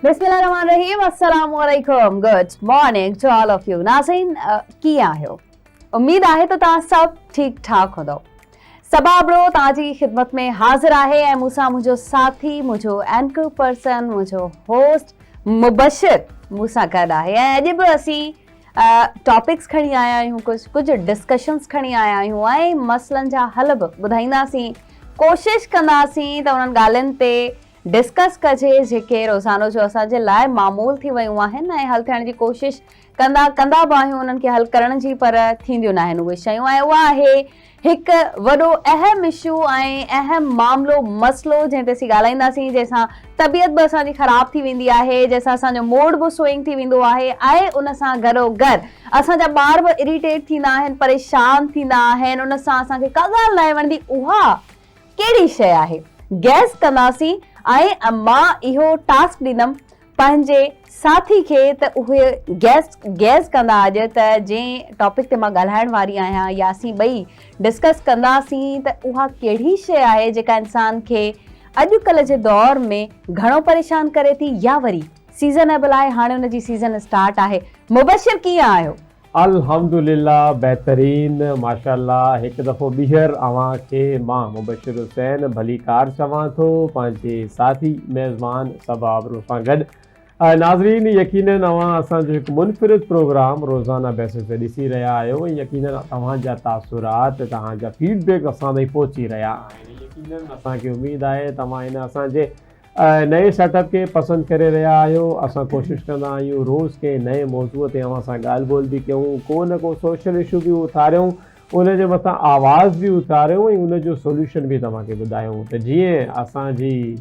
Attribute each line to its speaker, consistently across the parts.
Speaker 1: बिस्मिल्लाहिर्रहमानिर्रहीम, अस्सलाम वालेकुम, good morning to all of you. नाज़रीन, कीअं आहियो? उम्मीद आहे त तव्हां सभु ठीकु ठाक हूंदव। सबाबरो तव्हांजी ख़िदमत में हाज़िर आहे ऐं मूंसां मुंहिंजो साथी, मुंहिंजो एंकर पर्सन, मुंहिंजो होस्ट मुबशिर मूंसां गॾु आहे। ऐं अॼु बि असीं टॉपिक्स खणी आया आहियूं, कुझु डिस्कशन्स खणी आया आहियूं ऐं मसइलनि जा हल बि ॿुधाईंदासीं। कोशिशि कंदासीं त उन्हनि ॻाल्हियुनि ते डिस्कस कजे जेके रोज़ानो जो असांजे लाइ मामूल थी वियूं आहिनि ऐं हल थियण जी कोशिशि कंदा बि आहियूं उन्हनि खे हल करण जी, पर थींदियूं न आहिनि उहे शयूं। ऐं उहा आहे हिकु वॾो अहम इशू ऐं अहम मामिलो, मसइलो जंहिं ते असीं ॻाल्हाईंदासीं, जंहिंसां तबियत बि असांजी ख़राबु थी वेंदी आहे, जंहिंसां असांजो मूड बि स्विंग थी वेंदो आहे ऐं उन सां गॾोगॾु असांजा ॿार बि इरिटेट थींदा आहिनि, परेशान थींदा आहिनि। उन सां असांखे का ॻाल्हि न वणंदी, उहा कहिड़ी शइ आहे गैस कंदासीं। ऐं मां इहो टास्क ॾींदमि पंहिंजे साथी खे त उहे गैस कंदा अॼु त जंहिं टॉपिक ते मां ॻाल्हाइण वारी आहियां या असीं ॿई डिस्कस कंदासीं त उहा कहिड़ी शइ आहे जेका इंसान खे अॼुकल्ह जे दौर में घणो परेशान करे थी या वरी सीज़नेबल आहे, हाणे हुनजी सीज़न स्टार्ट आहे। मुबशिर, कीअं आहियो?
Speaker 2: अल्हम्दुलिल्लाह, बेहतरीन, माशाअल्लाह। हिकु दफ़ो ॿीहर अव्हां खे मां मुबशिर हुसैन भली कार चवां थो पंहिंजे साथी मेज़बान सबाबरो सां गॾु। नाज़रीन, यकीनन अव्हां असांजो हिकु मुनफ़रिद प्रोग्राम रोज़ाना बेसिस ते ॾिसी रहिया आहियो ऐं यकीनन तव्हांजा तासुरात, तव्हांजा फीडबैक असां ताईं पहुची रहिया आहिनि। यकीनन असांखे उमेदु आहे तव्हां हिन असांजे नए सेटअप खे पसंदि करे रहिया आहियो। असां कोशिशि कंदा आहियूं रोज़ के नए मौज़ूअ ते अव्हां सां ॻाल्हि ॿोल बि कयूं, को न को सोशल इशू बि उथारियूं, उनजे मथां आवाज़ बि उथारियूं ऐं उनजो सोल्यूशन बि तव्हांखे ॿुधायूं। त जीअं असांजी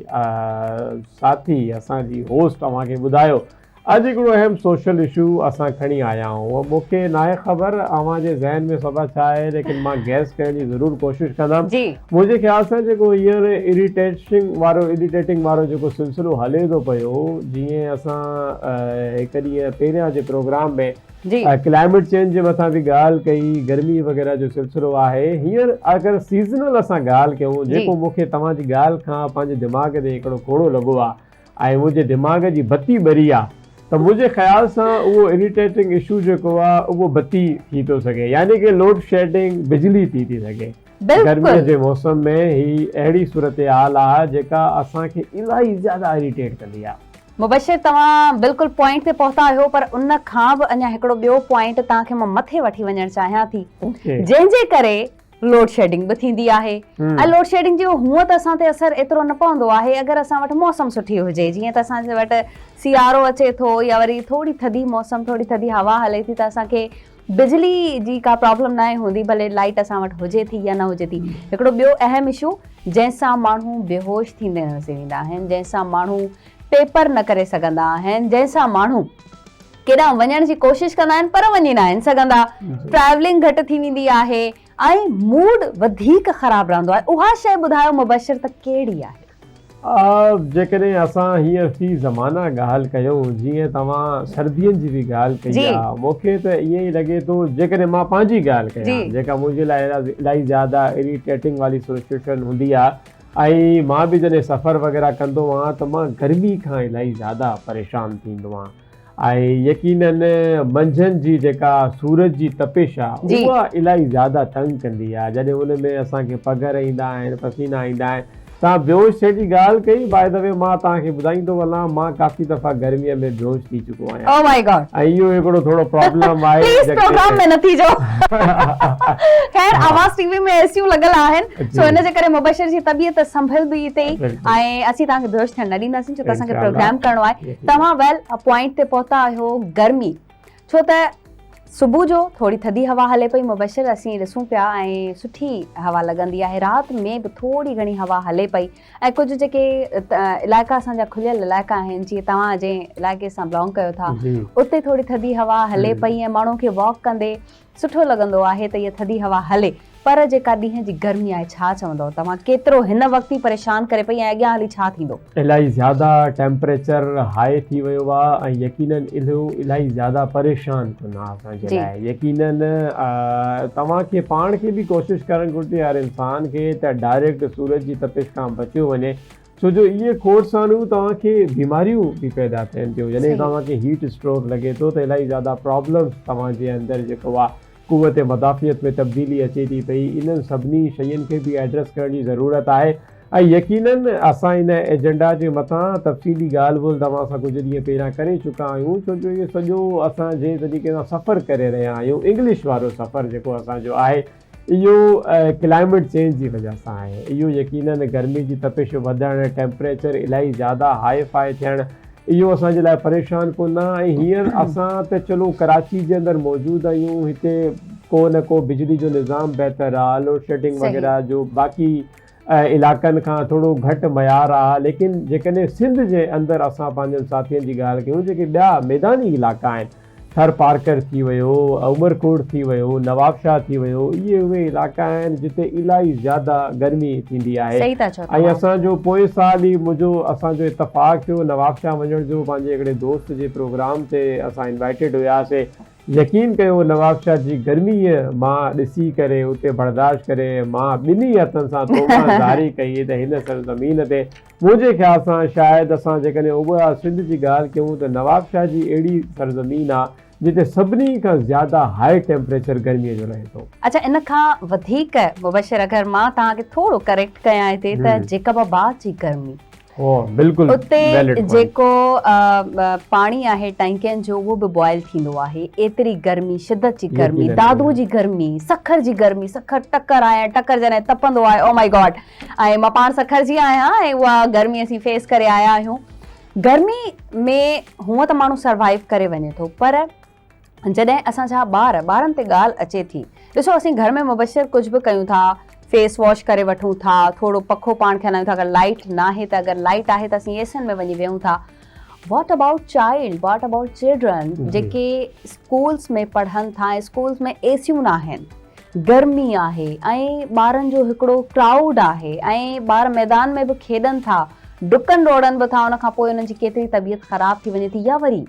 Speaker 2: साथी, असांजी होस्ट तव्हांखे ॿुधायो, अॼु हिकिड़ो अहम सोशल इशू असां खणी आया आहियूं। मूंखे न आहे ख़बर अव्हांजे ज़हन में सभु छा आहे, लेकिन मां गैस करण जी ज़रूरु कोशिशि कंदमि। मुंहिंजे ख़्याल सां जेको हींअर इरिटेटिंग वारो जेको सिलसिलो हले थो पियो, जीअं असां हिकु ॾींहुं पहिरियां जे प्रोग्राम में क्लाइमेट चेंज जे मथां बि ॻाल्हि कई, गर्मी वग़ैरह जो सिलसिलो आहे। हींअर अगरि सीज़नल असां ॻाल्हि कयूं, जेको मूंखे तव्हांजी ॻाल्हि खां पंहिंजे दिमाग़ ते हिकिड़ो कोड़ो लॻो आहे ऐं मुंहिंजे दिमाग़ जी बत्ती ॿरी आहे, त मुंहिंजे ख़्याल सां उहो इरिटेटिंग इशू जेको आहे उहो बत्ती थी थो सघे, यानी कि लोड शेडिंग, बिजली थी सघे। गर्मीअ जे मौसम में ही अहिड़ी सूरत हाल आहे जेका असांखे इलाही ज़्यादा इरिटेट कंदी आहे।
Speaker 1: मुबशिर, तव्हां बिल्कुलु पॉइंट ते पहुता आहियो, पर उन खां बि अञा हिकिड़ो ॿियो पॉइंट तव्हांखे मां मथे वठी वञणु चाहियां थी, जंहिंजे करे लोड शेडिंग बि थींदी आहे। ऐं लोड शेडिंग जो हूअं त असां ते असरु एतिरो न पवंदो आहे अगरि असां वटि मौसम सुठी हुजे। जीअं त असांजे वटि सियारो अचे थो या वरी थोरी थधी मौसम, थोरी थधी हवा हले थी, त असांखे बिजली जी का प्रॉब्लम न हूंदी, भले लाइट असां वटि हुजे थी या न हुजे थी। हिकिड़ो ॿियो अहम इशू जंहिंसां माण्हू बेहोश थींदे नज़र ईंदा आहिनि, जंहिंसां माण्हू पेपर न करे सघंदा आहिनि, जंहिंसां माण्हू केॾांहुं वञण जी कोशिशि कंदा आहिनि पर वञी न आहिनि सघंदा, ट्रैवलिंग घटि थी वेंदी आहे ऐं मूड वधीक ख़राबु रहंदो आहे। उहा शइ ॿुधायो मुबशिर, त कहिड़ी आहे?
Speaker 2: जेकॾहिं असां हींअर फी ज़माना ॻाल्हि कयूं, जीअं तव्हां सर्दियुनि जी बि ॻाल्हि कई आहे, मूंखे त ईअं ई लॻे थो, जेकॾहिं मां पंहिंजी ॻाल्हि कयां जेका मुंहिंजे लाइ इलाही ज़्यादा इरिटेटिंग वारी सिचुएशन हूंदी आहे, ऐं मां बि जॾहिं सफ़र वग़ैरह कंदो आहियां त मां गर्मी खां इलाही ज़्यादा परेशान थींदो आहियां। ऐं यकीनन मंझंदि जी जेका सूरज जी तपिश आहे उहा इलाही ज़्यादा तंग कंदी आहे, जॾहिं उन में असांखे पघर ईंदा आहिनि, पसीना ईंदा आहिनि। तव्हां बेहोश थियण जी ॻाल्हि कई, बाय द वे मां तव्हांखे ॿुधाईंदो वञा, मां काफ़ी दफ़ा गर्मीअ में बेहोश थी चुको आहियां।
Speaker 1: ओह माय गॉड,
Speaker 2: ऐं इहो हिकिड़ो थोरो प्रॉब्लम आहे।
Speaker 1: प्लीज़ प्रोग्राम में न थी जो। खैर, आवाज़ टीवी में एसियूं लॻल आहिनि, सो इन जे करे मुबशिर जी तबियत संभलंदी हिते ऐं असीं तव्हांखे बेहोश थियण न ॾींदासीं, छो त असांखे प्रोग्राम करणो आहे। तव्हां वेल पॉइंट ते पहुता आहियो, गर्मी, छो त सुबुह जो थोरी थधी हवा हले पई मुबशिर, असीं ॾिसूं पिया ऐं सुठी हवा लॻंदी आहे। राति में बि थोरी घणी हवा हले पई ऐं कुझु जेके इलाइक़ा असांजा खुलियल इलाइक़ा आहिनि, जीअं तव्हां जंहिं इलाइक़े सां बिलोंग कयो था, उते थोरी थधी हवा हले पई ऐं माण्हू खे वॉक कंदे सुठो लॻंदो आहे त इहा थधी हवा हले। पर जेका ॾींहं जी गर्मी आहे, छा चवंदव तव्हां, केतिरो हिन वक़्तु ई परेशान करे पई ऐं अॻियां हली छा थींदो?
Speaker 2: इलाही ज़्यादा टेम्परेचर हाई थी वियो आहे ऐं यकीनन इहो इलाही ज़्यादा परेशान कंदो आहे असांजे लाइ। यकीनन तव्हांखे पाण खे बि कोशिशि करणु घुरिजे हर इंसान खे त डायरेक्ट सूरज जी तपिश खां बचियो वञे। छो जो इहे खोड़ सां तव्हांखे बीमारियूं बि पैदा थियनि थियूं, जॾहिं तव्हांखे हीट स्ट्रोक लॻे थो त इलाही ज़्यादा प्रॉब्लम्स तव्हांजे अंदरि जेको आहे क़ुवत मदाफ़ियत में तब्दीली अचे थी पई। इन्हनि सभिनी शयुनि खे बि एड्रेस करण जी ज़रूरत आहे ऐं यकीनन असां इन एजेंडा जे मथां तफ़सीली ॻाल्हि ॿोल्हि तव्हां सां कुझु ॾींहं पहिरियां करे चुका आहियूं, छो जो इहो सॼो असां जंहिं तरीक़े सां सफ़र करे रहिया आहियूं, इंग्लिश वारो सफ़र जेको असांजो आहे, इहो क्लाइमेट चेंज जी वजह सां आहे। इहो यकीनन गर्मी जी तपिश वधणु, टेम्परेचर इलाही ज़्यादा हाई फाई थियणु, इहो असांजे लाइ परेशान कोन आहे। ऐं हींअर असां त चलो कराची जे अंदरि मौजूदु आहियूं, हिते को न को बिजली जो निज़ाम बहितर आहे, लोड शेडिंग वग़ैरह जो बाक़ी इलाइक़नि खां थोरो घटि मयार आहे, लेकिन जेकॾहिं सिंध जे अंदरि असां पंहिंजनि साथियुनि जी ॻाल्हि कयूं, जेके ॿिया मैदानी इलाइक़ा आहिनि, थर पार्कर थी वियो, उमरकोट थी वियो, नवाबशाह थी वियो, इहे उहे इलाइक़ा आहिनि जिते इलाही ज़्यादा गर्मी थींदी आहे। ऐं असांजो पोइ साल ई मुंहिंजो असांजो इतफ़ाक़ थियो नवाबशाह वञण जो, पंहिंजे हिकिड़े दोस्त जे प्रोग्राम ते असां इन्वाइटेड हुयासीं। यकीन कयो नवाबशाह जी गर्मीअ मां ॾिसी करे, उते बर्दाश्त करे, मां ॿिन्ही हथनि सां तोहफ़ा ज़ारी कई त हिन सरज़मीन ते मुंहिंजे ख़्याल सां शायदि असां जेकॾहिं उहा सिंध जी ॻाल्हि कयूं त नवाबशाह जी अहिड़ी सरज़मीन आहे जिते सभिनी खां ज़्यादा हाई टेम्परेचर गर्मीअ जो रहे थो।
Speaker 1: अच्छा, इन खां वधीक मुबशर अगरि मां तव्हांखे थोरो करेक्ट कयां हिते त जेकबाबाद जी गर्मी, उते जेको पाणी आहे टैंकियुनि जो उहो बि बॉइल थींदो आहे, एतिरी गर्मी, शिदत जी गर्मी, दादू जी गर्मी, सखर जी गर्मी, सखर टकर आहे, टकर जॾहिं तपंदो आहे, ओ माय गॉड। ऐं मां पाण सखर जी आहियां ऐं उहा गर्मी असीं फेस करे आया आहियूं। गर्मी में हूअं त माण्हू सर्वाइव करे वञे थो, पर जॾहिं असांजा ॿारनि ते ॻाल्हि अचे थी, ॾिसो असीं घर में मुबशर कुझु बि कयूं था, फेस वॉश करे वठूं था, थोरो पखो पाण खे हलायूं था, अगरि लाइट न आहे त, अगरि लाइट आहे त असीं एसियुनि में वञी वेहूं था। What about child, what about children जेके स्कूल्स में पढ़नि था, स्कूल्स में एसियूं न आहिनि, गर्मी आहे ऐं ॿारनि जो हिकिड़ो क्राउड आहे ऐं ॿार मैदान में बि खेॾनि था, डुकनि डोड़नि बि था, उनखां पोइ उन्हनि जी केतिरी तबियत ख़राबु थी वञे थी, या वरी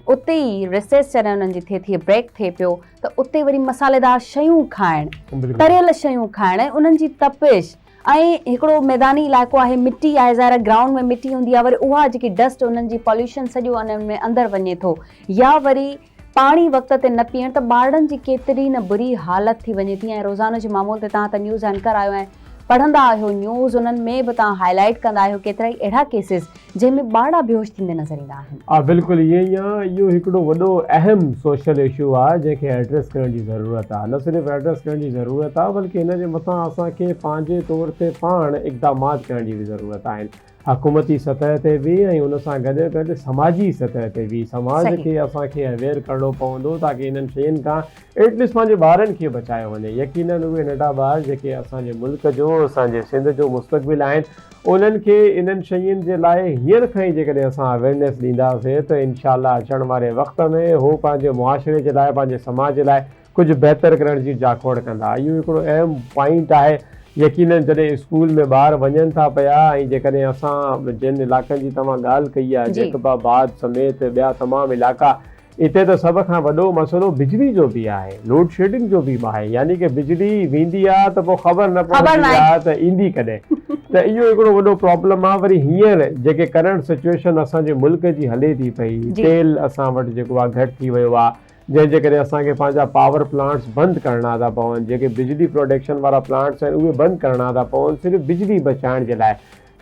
Speaker 1: उते ई रिसेस जॾहिं उन्हनि जी थिए थी, ब्रेक थिए पियो त उते वरी मसालेदार शयूं खाइणु, तरियल शयूं खाइणु, ऐं उन्हनि जी तपिश, ऐं हिकिड़ो मैदानी इलाइक़ो आहे, मिटी आहे, ज़ाहिर ग्राउंड में मिटी हूंदी आहे, वरी उहा जेकी डस्ट उन्हनि जी पॉल्यूशन सॼो उन्हनि में अंदरि वञे थो, या वरी पाणी वक़्त ते न पीअण, त ॿारनि जी केतिरी न बुरी हालत थी वञे थी। ऐं रोज़ानो जे मामूल ते तव्हां त न्यूज़ एंकर आहियो ऐं पढ़ंदा आहियो न्यूज़, उन्हनि में बि तव्हां हाईलाइट कंदा आहियो केतिरा ई अहिड़ा केसिस जंहिंमें ॿार बेहोश थींदे नज़र ईंदा आहिनि।
Speaker 2: हा, बिल्कुलु ईअं ई आहे। इहो हिकिड़ो वॾो अहम सोशल इशू आहे जंहिंखे एड्रेस करण जी ज़रूरत आहे। न सिर्फ़ु एड्रेस करण जी ज़रूरत आहे, बल्कि हिन जे मथां असांखे पंहिंजे तौर ते पाण इक़दामात करण जी बि ज़रूरत आहे, हुकूमती सतह ते बि ऐं उन सां गॾु गॾु समाजी सतह ते बि। समाज खे असांखे अवेयर करणो पवंदो ताकी इन्हनि शयुनि खां एटलीस्ट पंहिंजे ॿारनि खे बचायो वञे। यकीनन उहे नंढा ॿार जेके असांजे मुल्क जो, असांजे सिंध जो मुस्तक़बिल आहिनि, उन्हनि खे इन्हनि शयुनि जे लाइ हींअर खां ई जेकॾहिं असां अवेयरनेस ॾींदासीं त इनशाला अचण वारे वक़्त में हो पंहिंजे मुआशिरे जे लाइ, पंहिंजे समाज जे लाइ कुझु बहितर करण जी जाखोड़ कंदा। इहो हिकिड़ो अहम पॉइंट आहे। यकीनन जॾहिं स्कूल में ॿार वञनि था पिया ऐं जेकॾहिं असां जिन इलाइक़नि जी तव्हां ॻाल्हि कई आहे, जेकबाबाद समेत ॿिया तमामु इलाइक़ा, हिते त सभ खां वॾो मसइलो बिजली जो बि आहे, लोड शेडिंग जो बि आहे, यानी कि बिजली वेंदी आहे त पोइ ख़बर न पवंदी आहे त ईंदी कॾहिं। त इहो हिकिड़ो वॾो प्रॉब्लम आहे। वरी हींअर जेके करंट सिचुएशन असांजे मुल्क जी हले थी पई, तेल असां वटि जेको आहे घटि थी वियो आहे, जंहिंजे करे असांखे पंहिंजा पावर प्लांट्स बंदि करणा था पवनि, जेके बिजली प्रोडक्शन वारा प्लांट्स आहिनि उहे बंदि करणा था पवनि सिर्फ़ु बिजली बचाइण जे लाइ।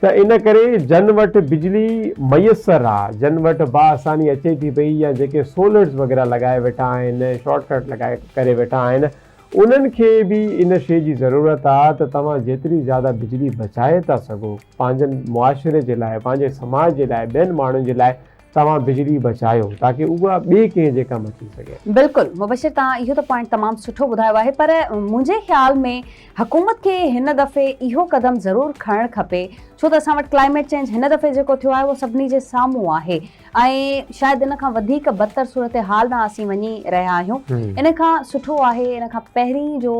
Speaker 2: त इन करे जन वटि बिजली मयसर आहे, जन वटि बाआसानी अचे थी पई, या जेके सोलर्स वग़ैरह लॻाए वेठा आहिनि, शॉर्टकट लॻाए करे वेठा आहिनि, उन्हनि खे बि इन शइ जी ज़रूरत आहे त तव्हां जेतिरी ज़्यादा बिजली बचाए था सघो पंहिंजनि मुआशिरे जे लाइ, पंहिंजे समाज जे लाइ, ॿियनि माण्हुनि जे लाइ तव्हां बिजली बचायो ताकि उहा ॿिए कंहिं जे कमु अची सघे।
Speaker 1: बिल्कुलु मुबशिर, तव्हां इहो त पॉइंट तमामु सुठो ॿुधायो आहे, पर मुंहिंजे ख़्याल में हुकूमत खे हिन दफ़े इहो क़दम ज़रूरु खणणु खपे, छो त असां वटि क्लाइमेट चेंज हिन दफ़े जेको थियो आहे उहो सभिनी जे साम्हूं आहे ऐं शायदि इन खां वधीक बदतर सूरत हाल ॾांहुं असीं वञी रहिया आहियूं। इन खां सुठो आहे इन खां पहिरीं जो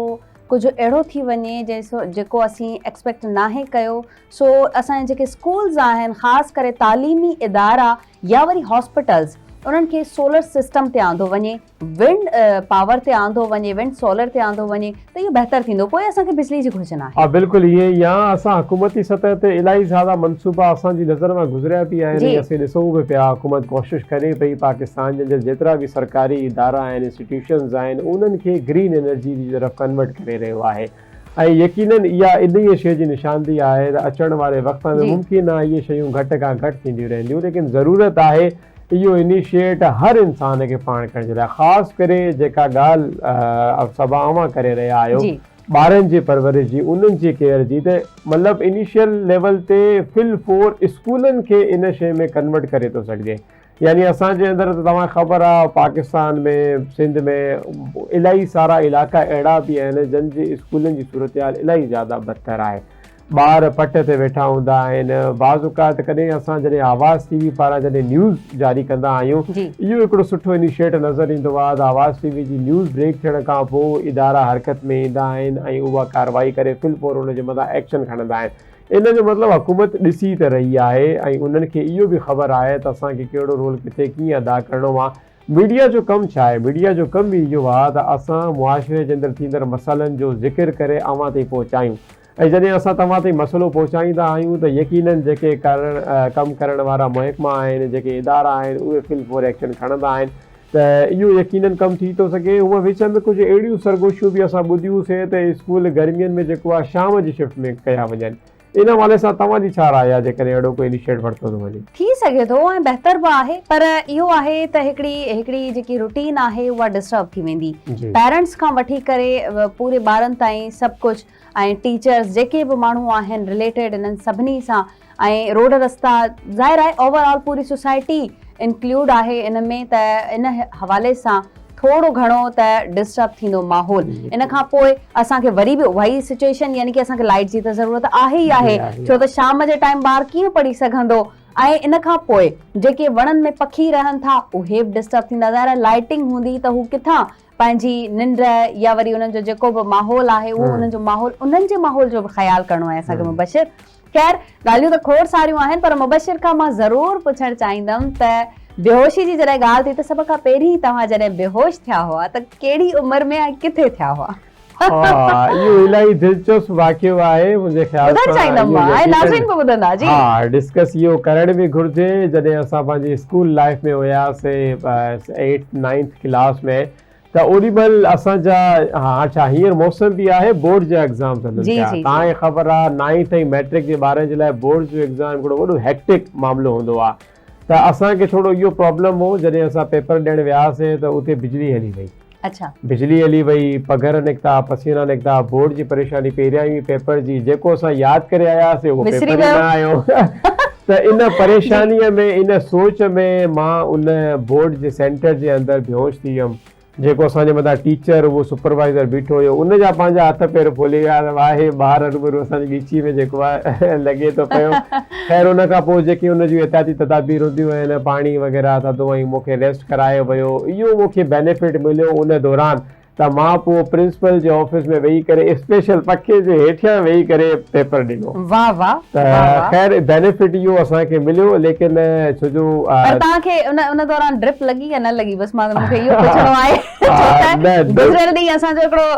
Speaker 1: कुझु अहिड़ो थी वञे जेको असीं एक्सपेक्ट नाहे कयो। सो असांजे जेके स्कूल्स आहिनि, ख़ासि करे तालीमी इदारा या वरी हॉस्पिटल्स, उन्हनि खे सोलर सिस्टम ते आंदो वञे, विंड पावर ते आंदो वञे, विंड सोलर ते आंदो वञे त इहो बहितर थींदो। पोइ असांखे बिजली जी घुर्ज न आहे।
Speaker 2: हा बिल्कुलु ईअं ई आहे। असां हुकूमती सतह ते इलाही ज़्यादा मनसूबा असांजी नज़र मां गुज़रिया बि आहिनि, असीं ॾिसूं बि पिया। हुकूमत कोशिशि करे पई पाकिस्तान जे जेतिरा बि सरकारी इदारा आहिनि, इंस्टीट्यूशन्स आहिनि, उन्हनि खे ग्रीन एनर्जी जी तरफ़ कन्वर्ट करे रहियो आहे। ऐं यकीनन इहा इन शइ जी निशानदी आहे त अचण वारे वक़्त में मुमकिन आहे इहे शयूं घटि खां घटि थींदियूं रहंदियूं, लेकिन ज़रूरत आहे इहो इनिशिएट हर इंसान खे पाण करण जे लाइ। ख़ासि करे जेका ॻाल्हि सभा करे रहिया आहियो ॿारनि जी परवरिश जी, उन्हनि जी केयर जी, त मतिलबु इनिशियल लेवल ते फिल फोर स्कूलनि खे इन शइ में कन्वर्ट करे थो सघिजे। यानी असांजे अंदरि त तव्हांखे ख़बर आहे पाकिस्तान में, सिंध में इलाही सारा इलाइक़ा अहिड़ा बि आहिनि जंहिंजे स्कूलनि जी सूरत हाल इलाही ज़्यादा बदतर आहे। ॿार पट ते वेठा हूंदा आहिनि। बाज़ात कॾहिं असां जॾहिं आवाज़ टीवी पारां जॾहिं न्यूज़ जारी कंदा आहियूं, इहो हिकिड़ो सुठो इनिशिएट नज़र ईंदो आहे त आवाज़ टीवी जी न्यूज़ ब्रेक थियण खां पोइ इदारा हरकत में ईंदा आहिनि ऐं उहा कार्रवाई करे फिल फोर उन जे मथां एक्शन खणंदा आहिनि। इन जो मतिलबु हुकूमत ॾिसी त रही आहे ऐं उन्हनि खे इहो बि ख़बर आहे त असांखे कहिड़ो रोल किथे कीअं अदा करिणो आहे। मीडिया जो कमु छा आहे? मीडिया जो कमु बि इहो आहे त असां मुआशिरे जे अंदरि थींदड़ मसइलनि जो ज़िक्र करे अवां ताईं पहुचायूं, ऐं जॾहिं असां तव्हां ताईं मसइलो पहुचाईंदा आहियूं त यकीनन जेके कमु करण वारा महकमा आहिनि, जेके इदारा आहिनि, उहे फिल फोर एक्शन खणंदा आहिनि त इहो यकीनन कमु थी थो सघे। हूअं विच में कुझु अहिड़ियूं सरगोशियूं बि असां ॿुधियूंसीं त स्कूल गर्मियुनि में जेको आहे शाम जी शिफ्ट में कया वञनि। इन हवाले सां तव्हांजी छा राय आहे जेकॾहिं अहिड़ो कोई इनिशिएट वरितो थो वञे?
Speaker 1: थी सघे थो ऐं बहितर बि आहे, पर इहो आहे त हिकिड़ी जेकी रूटीन आहे उहा डिस्टर्ब थी वेंदी। पेरेंट्स खां वठी करे पूरे ॿारनि ताईं सभु कुझु, ऐं टीचर्स जेके बि माण्हू आहिनि रिलेटेड इन्हनि सभिनी सां, ऐं रोड रस्ता, ज़ाहिर आहे ओवरऑल पूरी सोसाइटी इंक्लूड आहे इन में, त इन हवाले सां थोरो घणो त डिस्टर्ब थींदो माहौल। इन खां पोइ असांखे वरी बि उहा ई सिचुएशन, यानी कि असांखे लाइट जी त ज़रूरत आहे ई आहे, छो त शाम जे टाइम ॿार कीअं पढ़ी सघंदो। ऐं इन खां पोइ जेके वणनि में पखी रहनि था उहे बि डिस्टर्ब थींदा। ज़ाहिर लाइटिंग हूंदी त हू किथां पंहिंजी निंड या वरी उन्हनि जो जेको बि माहौल आहे उहो उन्हनि जे माहौल जो बि ख़्यालु करिणो आहे असांखे मुबशिर। ख़ैर ॻाल्हियूं त खोड़ सारियूं आहिनि, पर मुबशिर खां मां ज़रूरु पुछणु चाहींदमि त बेहोशी जी जॾहिं ॻाल्हि थी त सभ खां पहिरीं तव्हां जॾहिं बेहोश थिया हुआ त कहिड़ी उमिरि में ऐं किथे थिया हुआ?
Speaker 2: इहो इलाही दिलचस्प वाक़ियो आहे मुंहिंजे ख़्याल सां। हा, डिस्कस इहो करण बि घुरिजे। जॾहिं असां पंहिंजी स्कूल लाइफ में हुयासीं 8th 9th क्लास में, त ओॾी महिल असांजा छा हींअर मौसम बि आहे बोर्ड जा एग्ज़ाम हलनि पिया। तव्हांखे ख़बर आहे 9th ऐं मैट्रिक जे ॿारनि जे लाइ बोर्ड जो एग्ज़ाम हिकिड़ो वॾो हेक्टिक मामिलो हूंदो आहे। त असांखे थोरो इहो प्रॉब्लम हो, जॾहिं असां पेपर ॾियणु वियासीं त उते बिजली हली वई। बिजली हली वई, पघर निकिता, पसीना निकिता, बोर्ड जी परेशानी पहिरियां ई पेपर जी, जेको असां यादि करे आयासीं उहो पेपर ई न आयो। त इन परेशानीअ में, इन सोच में मां उन बोर्ड जे सेंटर जे अंदरि बेहोश थी वियुमि। जेको असांजे मथां टीचर, उहो सुपरवाइज़र बीठो हुयो, उनजा पंहिंजा हथ पेर फुली विया। आहे ॿार रूबरू असांजी ॻीची में जेको आहे लॻे थो पियो। ख़ैर उन खां पोइ जेकी उन जूं एहतियाती तदाबीर हूंदियूं आहिनि, पाणी वग़ैरह थधो, ऐं मूंखे रेस्ट करायो वियो। इहो मूंखे बेनिफिट मिलियो उन दौरान त मां पोइ प्रिंसिपल जे ऑफिस में वेही करे स्पेशल पखे जे हेठियां वेही करे पेपर ॾिनो।
Speaker 1: वाह वाह।
Speaker 2: त ख़ैर बेनिफिट इहो असांखे मिलियो, लेकिन छो जो
Speaker 1: तव्हांखे उन दौरान ड्रिप लॻी या न लॻी? बसि मां मूंखे इहो पुछणो आहे। गुज़िरियल ॾींहुं असांजो हिकिड़ो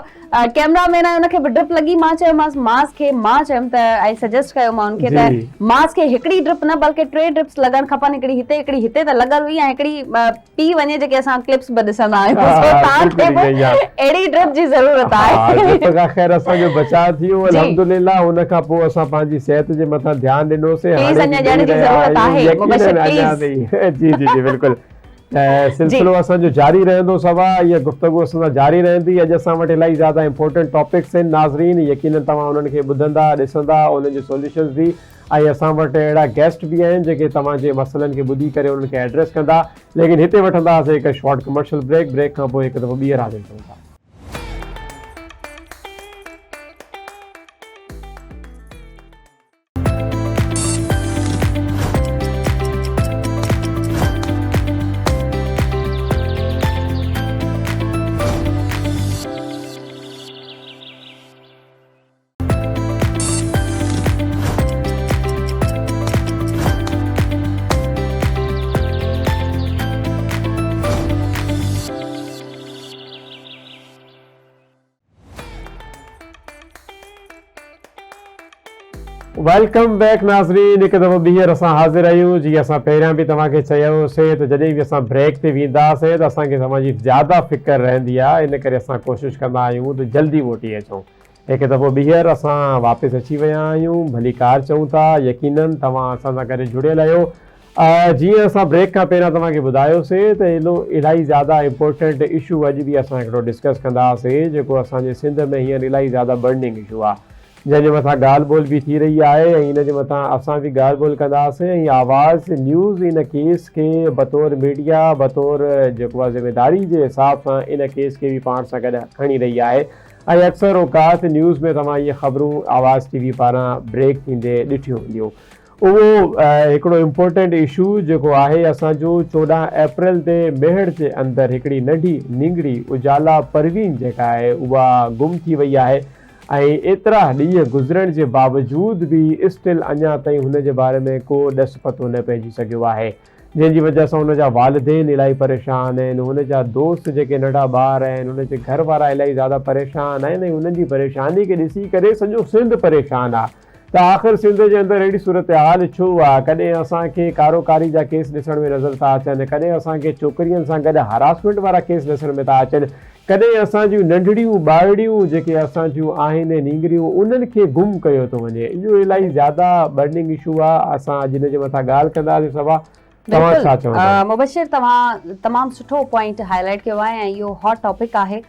Speaker 1: कैमरामैन आहे, उनखे बि ड्रिप लॻी। मां चयोमांसि मास खे, मां चयुमि त आई सजेस्ट कयो मां उनखे त मास खे हिकिड़ी ड्रिप न बल्कि 3 ड्रिप्स लॻनि खपनि, हिकिड़ी हिते त लॻल हुई ऐं हिकिड़ी पी वञे, जेके असां क्लिप्स बि ॾिसंदा आहियूं। अहिड़ी ड्रिप जी ज़रूरत आहे।
Speaker 2: ख़ैर असांजो बचाव थी वियो अल्हम्दुलिल्लाह। उन खां पोइ असां पंहिंजी सिहत जे मथां ध्यानु ॾिनोसीं। जी जी जी बिल्कुलु। सिलसिलो असांजो जारी रहंदो। सभा इहा गुफ़्तगू असां सां जारी रहंदी। अॼु असां वटि इलाही ज़्यादा इंपॉर्टेंट टॉपिक्स आहिनि नाज़रीन, यकीनन तव्हां उन्हनि खे ॿुधंदा, ॾिसंदा, उन्हनि जो सॉल्यूशन्स बि, ऐं असां वटि अहिड़ा गेस्ट बि आहिनि जेके तव्हांजे मसइलनि खे ॿुधी करे उन्हनि खे एड्रेस कंदा। लेकिन हिते वठंदासीं हिकु शॉर्ट कमर्शियल ब्रेक खां पोइ हिकु दफ़ो ॿीहर हाज़िर थियूं था। वेलकम बैक नाज़रीन। हिकु दफ़ो ॿीहर असां हाज़िर आहियूं। जीअं असां पहिरियां बि तव्हांखे चयोसीं त जॾहिं बि असां ब्रेक ते वेंदासीं त असांखे तव्हांजी ज़्यादा फ़िक्र रहंदी आहे, इन करे असां कोशिशि कंदा आहियूं त जल्दी मोटी अचूं। हिकु दफ़ो ॿीहर असां वापसि अची विया आहियूं, भली कार चऊं था। यकीनन तव्हां असां सां गॾु जुड़ियल आहियो। जीअं असां ब्रेक खां पहिरियां तव्हांखे ॿुधायोसीं त एॾो इलाही ज़्यादा इम्पोर्टेंट इशू अॼु बि असां हिकिड़ो डिस्कस कंदासीं, जेको असांजे सिंध में हींअर इलाही ज़्यादा बर्निंग इशू आहे, जंहिंजे मथां ॻाल्हि ॿोल बि थी रही आहे ऐं इन जे मथां असां बि ॻाल्हि ॿोल कंदासीं। ऐं आवाज़ न्यूज़ इन केस खे बतौर मीडिया, बतौर जेको आहे ज़िमेदारी जे हिसाब सां इन केस खे बि पाण सां गॾु खणी रही आहे। ऐं अक्सर औकात न्यूज़ में तव्हां इहे ख़बरूं आवाज़ TV पारां ब्रेक थींदे ॾिठियूं हूंदियूं। उहो हिकिड़ो इम्पोर्टेंट इशू जेको आहे असांजो 14 अप्रैल ते मेहर जे अंदरि हिकिड़ी नंढी निंगड़ी उजाला परवीन जेका आहे उहा गुम थी वई आहे। ऐं एतिरा ॾींहं गुज़रण जे बावजूद बि स्टिल अञा ताईं हुन जे बारे में को ॾस पतो न पइजी सघियो आहे, जंहिंजी वजह सां हुन जा वालिदेन इलाही परेशान आहिनि, हुन जा दोस्त जेके नंढा ॿार आहिनि, हुन जे घर वारा इलाही ज़्यादा परेशान आहिनि। ऐं हुननि जी परेशानी खे ॾिसी करे सॼो सिंध परेशान आहे त आख़िर सिंध जे अंदरि अहिड़ी सूरत हाल छो आहे। कॾहिं असांखे कारोकारी जा केस ॾिसण में नज़र था अचनि, कॾहिं असांखे छोकिरियुनि सां गॾु हरासमेंट वारा केस ॾिसण में था अचनि, कॾहिं असां जूं नंढड़ियूं ॿारड़ियूं जेके असां जूं आहिनि नींगरियूं उन्हनि खे गुम कयो थो वञे। इहो इलाही ज़्यादा बर्निंग इशू आहे। असां अॼु हिन जे मथां ॻाल्हि कंदासीं। सभा तव्हां छा चवंदा?
Speaker 1: मुबशिर, तव्हां तमामु सुठो पॉइंट हाईलाइट कयो आहे ऐं इहो हॉट टॉपिक आहे।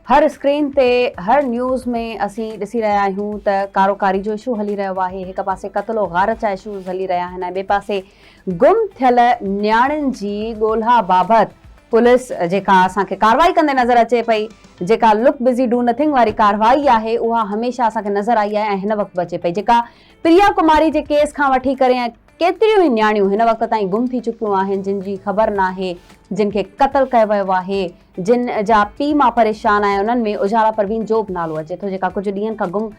Speaker 1: हर स्क्रीन ते हर न्यूज़ में असीं ॾिसी रहिया आहियूं त कारोकारी जो इशू हली रहियो आहे, हिकु पासे क़त्लो गारत जा इशूज़ हली रहिया आहिनि ऐं ॿिए पासे गुम थियल न्याणियुनि जी ॻोल्हा बाबति पुलिस जेका असांखे कार्रवाई कंदे नज़र अचे पई, जेका लुक बिज़ी डू नथिंग वारी कार्रवाई आहे, उहा हमेशह असांखे नज़र आई आहे ऐं हिन वक़्तु बि अचे पई। जेका प्रिया कुमारी जे केस खां वठी करे ऐं केतिरियूं ई न्याणियूं हिन वक़्त ताईं गुम थी चुकियूं आहिनि, जिन जी ख़बर न आहे, जिन खे क़त्ल कयो वियो आहे, जिन जा पीउ मां परेशान आहे। उन्हनि में उजाला परवीन जो बि नालो अचे थो, जेका कुझु ॾींहंनि खां गुम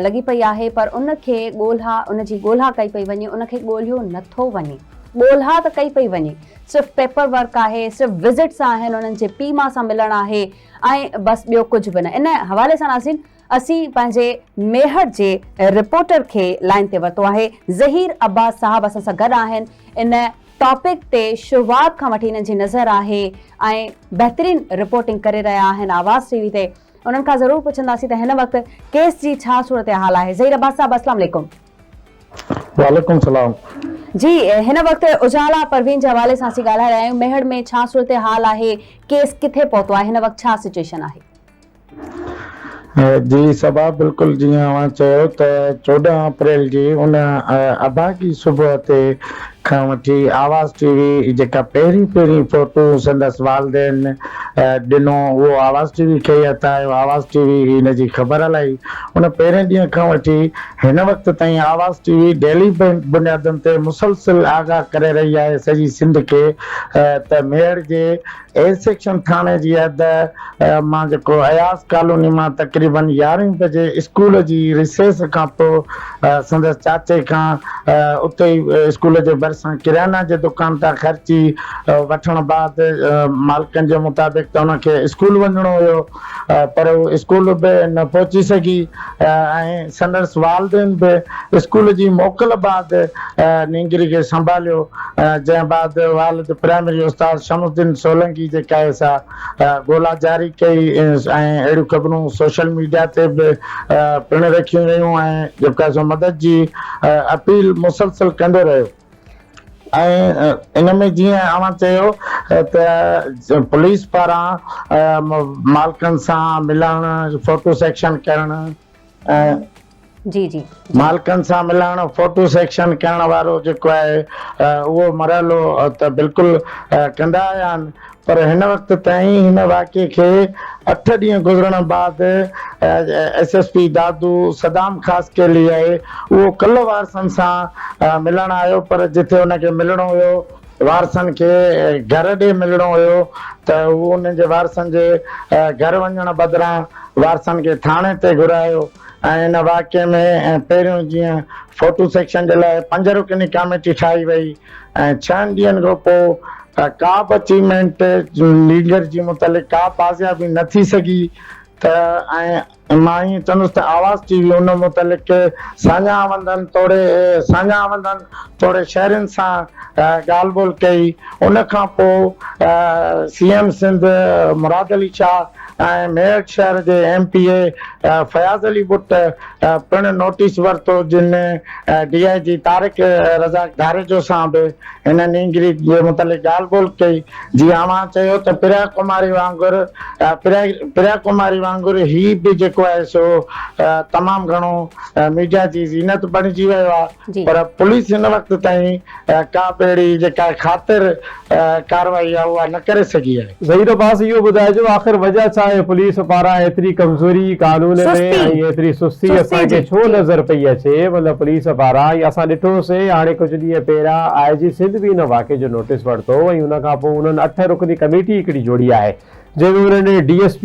Speaker 1: लॻी पई आहे, पर उनखे उनजी ॻोल्हा कई पई वञे, उनखे ॻोल्हियो नथो वञे। ॻोल्हा त कई पई वञे, सिर्फ़ु पेपर वर्क आहे, सिर्फ़ु विज़िट्स आहिनि, उन्हनि जे पीउ मां सां मिलणु आहे ऐं बसि ॿियो कुझु बि न। इन हवाले सां नाज़रीन असीं पंहिंजे मेहर जे रिपोर्टर खे लाइन ते वरितो आहे। ज़हीर अब्बास साहब असां सां गॾु आहिनि। इन टॉपिक ते शुरूआत खां वठी हिननि जी नज़र आहे ऐं बहितरीन रिपोर्टिंग करे रहिया आहिनि आवाज़ TV ते। उन्हनि खां ज़रूरु पुछंदासीं त हिन वक़्तु केस जी छा सूरत हाल आहे। ज़हीर अब्बास साहब, अस्सलाम वालेकुम।
Speaker 3: वालेकुम सलाम
Speaker 1: जी, हिन वक़्तु उजाला परवीन जे हवाले सां असीं ॻाल्हाए रहिया आहियूं। मेहर में छा सूरत हाल आहे, केस किथे पहुतो आहे, हिन वक़्तु छा सिचुएशन आहे?
Speaker 3: जी सबा बिल्कुलु जीअं अवां चयो त 14 अप्रैल जी उन अभागी सुबुह ते खां वठी आवाज़ TV जेका पहिरीं फोटो संदसि वालदेन ॾिनो, उहो आवाज़ TV खे ई हथायो। आवाज़ TV हिन जी ख़बर हलाई। उन पहिरें ॾींहं खां वठी हिन वक़्त ताईं आवाज़ TV डेली बुनियादनि ते मुसलसिल आगाह करे रही आहे सॼी सिंध खे त मेयर जे A सेक्शन थाणे जी हद मां जेको अयाज़ कॉलोनी मां तक़रीबन 11 बजे स्कूल जी रिसेस खां पोइ संदसि चाचे खां उते ई स्कूल जे भरिसां किराना जे दुकान तां ख़र्ची वठण बाद मालिकनि जे मुताबिक़ त उनखे स्कूल वञिणो हुयो, पर उहो स्कूल बि न पहुची सघी ऐं संदसि वालदेन बि स्कूल जी मोकल बाद नींगरी खे संभालियो, जंहिं बाद वालिद प्राइमरी उस्ताद शमसुद्दीन सोलंकी जेका आहे सा ॻोल्हा जारी कई ऐं अहिड़ियूं ख़बरूं सोशल मीडिया ते बि पिण रखियूं वयूं ऐं जेका सो मदद जी अपील मुसलसिल कंदो रहियो। ऐं इन में जीअं अवां चयो त पुलिस पारां मालिकनि सां मिलणु, फोटो सेक्शन करणु,
Speaker 1: जी जी
Speaker 3: मालिकनि सां मिलणु, फोटो सेक्शन करण वारो जेको आहे उहो मरहलो त बिल्कुलु कंदा आया आहिनि। पर हिन वक़्त ताईं हिन वाक़े खे 8 ॾींहं गुज़रण बाद SSP दादू सदाम ख़ास के लिए आहे, उहो कल्ह वारसनि सां मिलणु आयो, पर जिथे हुनखे मिलणो हुयो वारसनि खे घर ॾे मिलणो हुयो त उहो उन्हनि जे वारसनि जे घर वञण बदिरां वारसनि खे थाणे ते घुरायो। ऐं इन वाक़े में पहिरियों जीअं फोटो सेक्शन जे लाइ 5 रुकनी कमेटी ठाही वई ऐं 6 ॾींहंनि खां पोइ का बि अचीवमेंट लीडर जी मुतालिक़ का पाज़ियाबी न थी सघी त ऐं मां ईअं चवंदुसि त आवाज़ टीवी उन मुतलिक़ साञा वंदनि थोरे शहरनि सां ॻाल्हि ॿोल कई। उन खां पोइ CM सिंध मुराद अली शाह ऐं मेरठ शहर जे MP फयाज़ अली बुट पिणु नोटिस वरितो, जिन DIG तारिक रज़ाक धारेजो सां बि हिन नींगरी जे मुतलिक़ ॻाल्हि ॿोल कई। जीअं अवां चयो त प्रिया कुमारी वांगुरु ही बि जेको आहे सो तमामु घणो मीडिया जी ज़ीनत बणिजी वियो आहे, पर पुलिस हिन वक़्त ताईं का बि अहिड़ी जेका ख़ातिर कार्रवाई आहे उहा न करे सघी आहे।
Speaker 2: ज़हीर अब्बास, इहो ॿुधाइजो आख़िर वजह छा आहे पुलिस पारां एतिरी कमज़ोरी कानून में ऐं एतिरी सुस्ती असांखे छो नज़र पई अचे? मतिलबु पुलिस पारां असां ॾिठोसीं हाणे कुझु ॾींहं पहिरियां IG सिंध बि हिन वाक़े जो नोटिस वरितो ऐं हुन खां पोइ उन्हनि 8 रुकनी कमेटी हिकिड़ी जोड़ी आहे, जंहिंमें उन्हनि DSP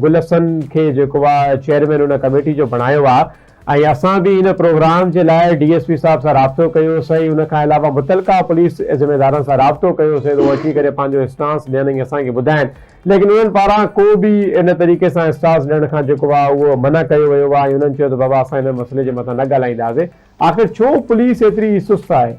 Speaker 2: गुलसन खे जेको आहे चेयरमैन उन कमेटी जो बणायो आहे। ऐं असां बि हिन प्रोग्राम जे लाइ DSP साहिब सां राब्तो कयोसीं, उन खां अलावा मुतलका पुलिस ज़िम्मेदारनि सां राब्तो कयोसीं त अची करे पंहिंजो स्टांस ॾियनि ऐं असांखे ॿुधाइनि, लेकिन उन्हनि पारां को बि इन तरीक़े सां स्टांस ॾियण खां जेको आहे उहो मना कयो वियो आहे ऐं उन्हनि चयो त बाबा असां हिन मसइले जे मथां न ॻाल्हाईंदासीं। आख़िर छो पुलिस एतिरी सुस्त आहे?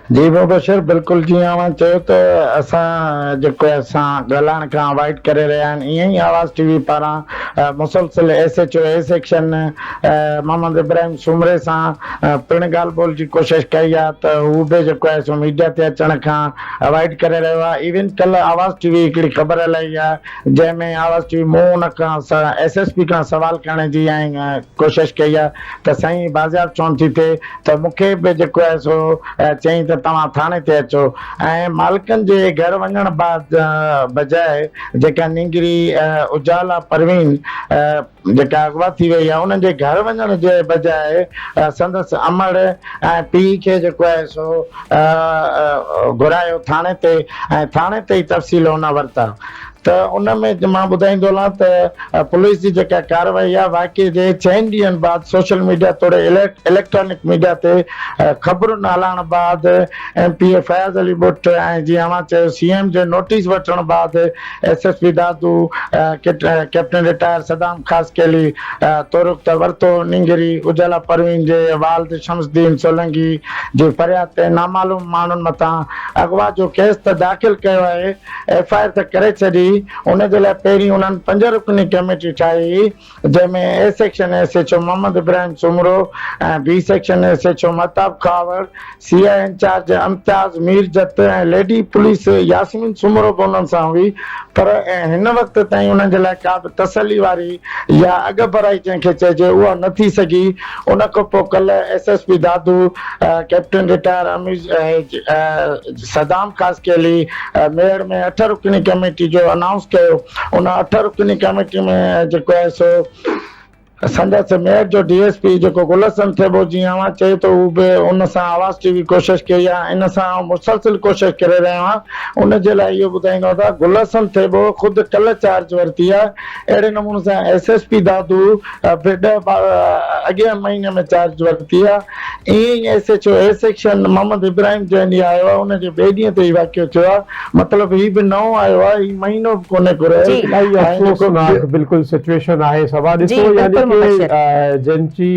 Speaker 3: जी मुबशिर, बिल्कुलु जीअं अवां चयो त असां जेको असां ॻाल्हाइण खां अवॉइड करे रहिया आहिनि, ईअं ई आवाज़ टीवी पारां मुसलसिल SHO A section Mohammad Ibrahim सुमरे सां पिणु ॻाल्हि ॿोल जी कोशिशि कई आहे त हू बि जेको आहे सो मीडिया ते अचण खां अवॉइड करे रहियो आहे। इवन कल्ह आवाज़ टीवी हिकिड़ी ख़बर हलाई आहे जंहिंमें आवाज़ टीवी मूं हुन खां SSP खां सवाल करण जी ऐं कोशिशि कई आहे त साईं बाज़ियाब चोन थी थिए त मूंखे बि जेको आहे सो चई त तव्हां थाणे ते अचो ऐं मालिकनि जे घर वञण बजाए जेका नींगरी उजाला परवीन जेका अगवा थी वई आहे उन्हनि जे घर वञण जे बजाए संदसि अमड़ ऐं पीउ खे जेको आहे सो घुरायो थाणे ते ऐं थाणे ते ई तफ़सील हुन वरिता। त उन में मां ॿुधाईंदो हलां त पुलिस जी जेका कार्रवाई आहे वाक़ई जे 6 ॾींहंनि बाद सोशल मीडिया तोड़े इलेक्ट्रॉनिक मीडिया ते ख़बरुनि हलाइण बाद MP फयाज़ अली बुट ऐं जीअं अवां चयो CM जो नोटिस वठण बाद SSP दादू कैप्टन रिटायर सदाम ख़ासकेली तुरुक त वरितो नींगरी उजाला परवीन जे वालिद शमसुद्दीन सोलंकी जे फरियाद ते नामालूम माण्हुनि मथां अगवा जो केस त दाख़िल कयो आहे, FIR त करे छॾी। उन जे लाइ पहिरीं उन्हनि 5 रुकनी कमेटी ठाही जंहिंमें A section SHO Mohammad Ibrahim Soomro ऐं B section SHO Mahtab Khawar, CI incharge अमताज मीरजत ऐं लेडी पुलिस यासमीन सुमरो बि उन्हनि सां हुई, पर हिन वक़्त ताईं उन्हनि जे लाइ का बि तसली वारी या अॻ भराई जंहिंखे चइजे उहा न थी सघी। उन खां पोइ कल्ह SSP दादू कैप्टन रिटायर सदाम ख़ासकेली मेड़ में 8 रुकनी कमेटी जो अनाउंस कयो। उन 8 रुकनी कमेटी में जेको आहे सो संदसि मेयर जो DSP जेको गुलसन थेबो जीअं अवां चयो त हू बि उन सां आवाज़ टीवी कोशिशि कई आहे, इन सां मुसलसिल कोशिशि करे रहियो आहे। उन जे लाइ इहो ॿुधाईंदो त गुलसन थेबो ख़ुदि कल्ह चार्ज वरिती आहे। अहिड़े नमूने सां SSP दादू अॻिए महीने में चार्ज वरिती आहे। ईअं ई SHO A section Mohammad Ibrahim जो ॾींहुं आयो आहे, उनजे ॿिए ॾींहं ते ई वाक़ियो थियो आहे, मतिलबु हीउ बि नओं आयो आहे, हीउ महीनो बि कोन्हे घुरियो।
Speaker 2: बिल्कुलु सिचुएशन आहे सभा ॾिसो, यानी जिनकी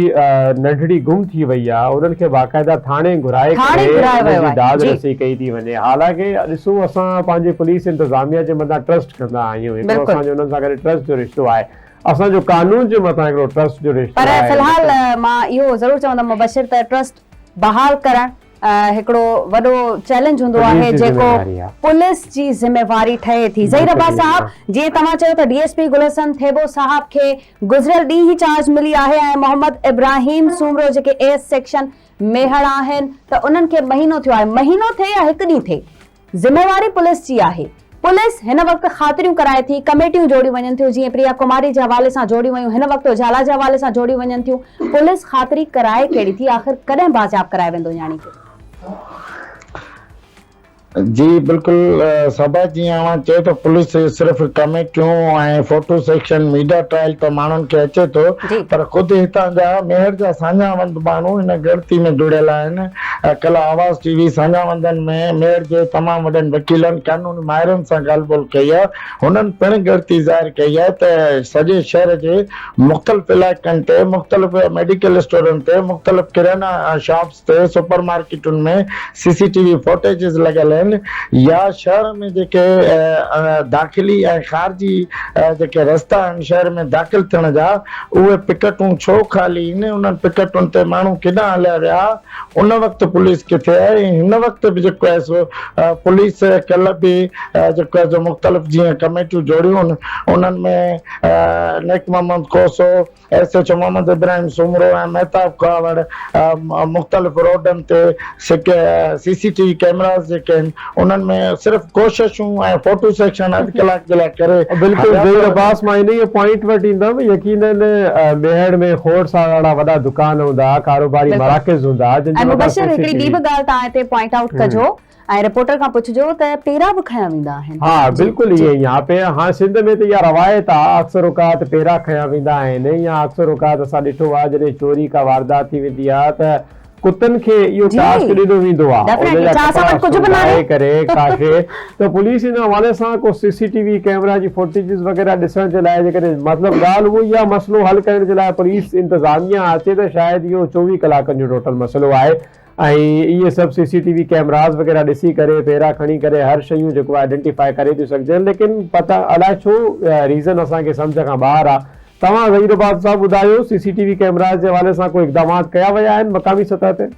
Speaker 2: नंढड़ी गुम थी वई आहे उन्हनि खे बाक़ाइदा थाणे घुराए करे दाद रसी कई थी वञे। हालांकि ॾिसो असां पंहिंजे पुलिस इंतज़ामिया जे मथां ट्रस्ट कंदा आहियूं, हिकिड़ो असांजो उन्हनि सां गॾु ट्रस्ट जो रिश्तो आहे, असांजो कानून जे मथां हिकिड़ो ट्रस्ट जो रिश्तो आहे।
Speaker 1: पर फ़िलहाल मां इहो ज़रूरु चवंदमि मुबशिर त ट्रस्ट बहाल करणु हिकिड़ो वॾो चैलेंज हूंदो आहे जेको पुलिस जी ज़िम्मेवारी ठहे थी। ज़हीर अब्बास साहब, जीअं तव्हां चयो त DSP गुलसन थेबो साहब खे गुज़िरियल ॾींहुं ई चार्ज मिली आहे ऐं मोहम्मद इब्राहिम सुमरो जेके A सेक्शन मेहर आहिनि त उन्हनि खे महीनो थियो आहे, महीनो थिए या हिकु ॾींहुं थिए, ज़िम्मेवारी पुलिस जी आहे। पुलिस हिन वक़्तु ख़ातिरियूं कराए थी, कमेटियूं जोड़ी वञनि थियूं, जीअं प्रिया कुमारी जे हवाले सां जोड़ी वयूं, हिन वक़्तु उजाला जे हवाले सां जोड़ी वञनि थियूं। पुलिस ख़ातिरी कराए कहिड़ी थी, आख़िर कॾहिं बाज़ियाब कराए वेंदो यानी कि?
Speaker 3: जी बिल्कुल सबा जीअं अवां चए तो पुलिस सिर्फ़ कमेटियूं ऐं फोटो सेक्शन मीडिया ट्रायल त माण्हुनि खे अचे थो
Speaker 1: जी
Speaker 3: पर ख़ुदि हितां जा मेहर जा साञावंद माण्हू हिन गिणती में जुड़ियल आहिनि। कल्ह आवाज़ टीवी साञावंदनि में मेयर जे तमामु वॾनि वकीलनि कानूनी माहिरनि सां ॻाल्हि ॿोल कई आहे। हुननि पिणु गिणती ज़ाहिर कई आहे त सॼे शहर जे मुख़्तलिफ़ इलाइक़नि ते मुख़्तलिफ़ मेडिकल स्टोरनि ते मुख़्तलिफ़ किराना शॉप्स ते सुपर मार्केटुनि में CCTV फुटेजिस लॻल आहिनि या शहर में जेके दाख़िली ऐं ख़ारिजी जेके रस्ता आहिनि शहर में दाख़िल थियण जा उहे पिकटूं छो ख़ाली आहिनि, उन्हनि पिकटुनि ते माण्हू केॾांहुं हलिया विया, उन वक़्तु पुलिस किथे आहे। ऐं हिन वक़्तु बि जेको आहे सो पुलिस कल्ह बि जेको आहे सो मुख़्तलिफ़ जीअं कमेटियूं जोड़ियूं आहिनि उन्हनि में नेक मोहम्मद कोसो, SHO मोहम्मद इब्राहिम सुमरो ऐं महताब कावड़ मुख़्तलिफ़ रोडनि ते CCTV कैमरास जेके आहिनि उन्हनि में सिर्फ़ कोशिशूं ऐं फोटो सेक्शन अधु कलाक जे लाइ करे
Speaker 2: बिल्कुलु ज़हीर अब्बास मां इन ई पॉइंट वटि ईंदुमि। यकीनन मेहड़ में खोड़ सां ॾाढा वॾा दुकान हूंदा, कारोबारी मराकज़ हूंदा
Speaker 1: ऐं मुबशिर हिकिड़ी ॿी बि ॻाल्हि तव्हां हिते पॉइंट आउट कजो ऐं रिपोर्टर खां पुछिजो त पेरा बि खयां वेंदा आहिनि।
Speaker 2: हा बिल्कुलु ईअं ई आहे। हाँ सिंध में त इहा रवायत आहे, अक्सर औकात पेरा खयां वेंदा आहिनि या अक्सर औकात असां ॾिठो आहे जॾहिं चोरी का वारदात थी वेंदी आहे त कुतनि खे इहो टास्क ॾिनो वेंदो आहे करे काशे त पुलिस इन हवाले सां को CCTV कैमरा जी फुटेजिस वग़ैरह ॾिसण जे लाइ जेकॾहिं मतिलबु ॻाल्हि उहो ई आहे मसइलो हल करण जे लाइ पुलिस इंतज़ामिया अचे त शायदि इहो 24 कलाकनि जो टोटल मसइलो आहे ऐं इहे सभु CCTV कैमरास वग़ैरह ॾिसी करे पेरा खणी करे हर शयूं जेको आइडेंटिफाई करे थियूं सघजनि, लेकिन पता अलाए छो रीज़न असांखे सम्झ खां ॿाहिरि आहे। तव्हां ज़हीर अब्बास साहब ॿुधायो CCTV कैमरास जे हवाले सां कोई इक़दामात कया विया आहिनि मक़ामी सतह ते?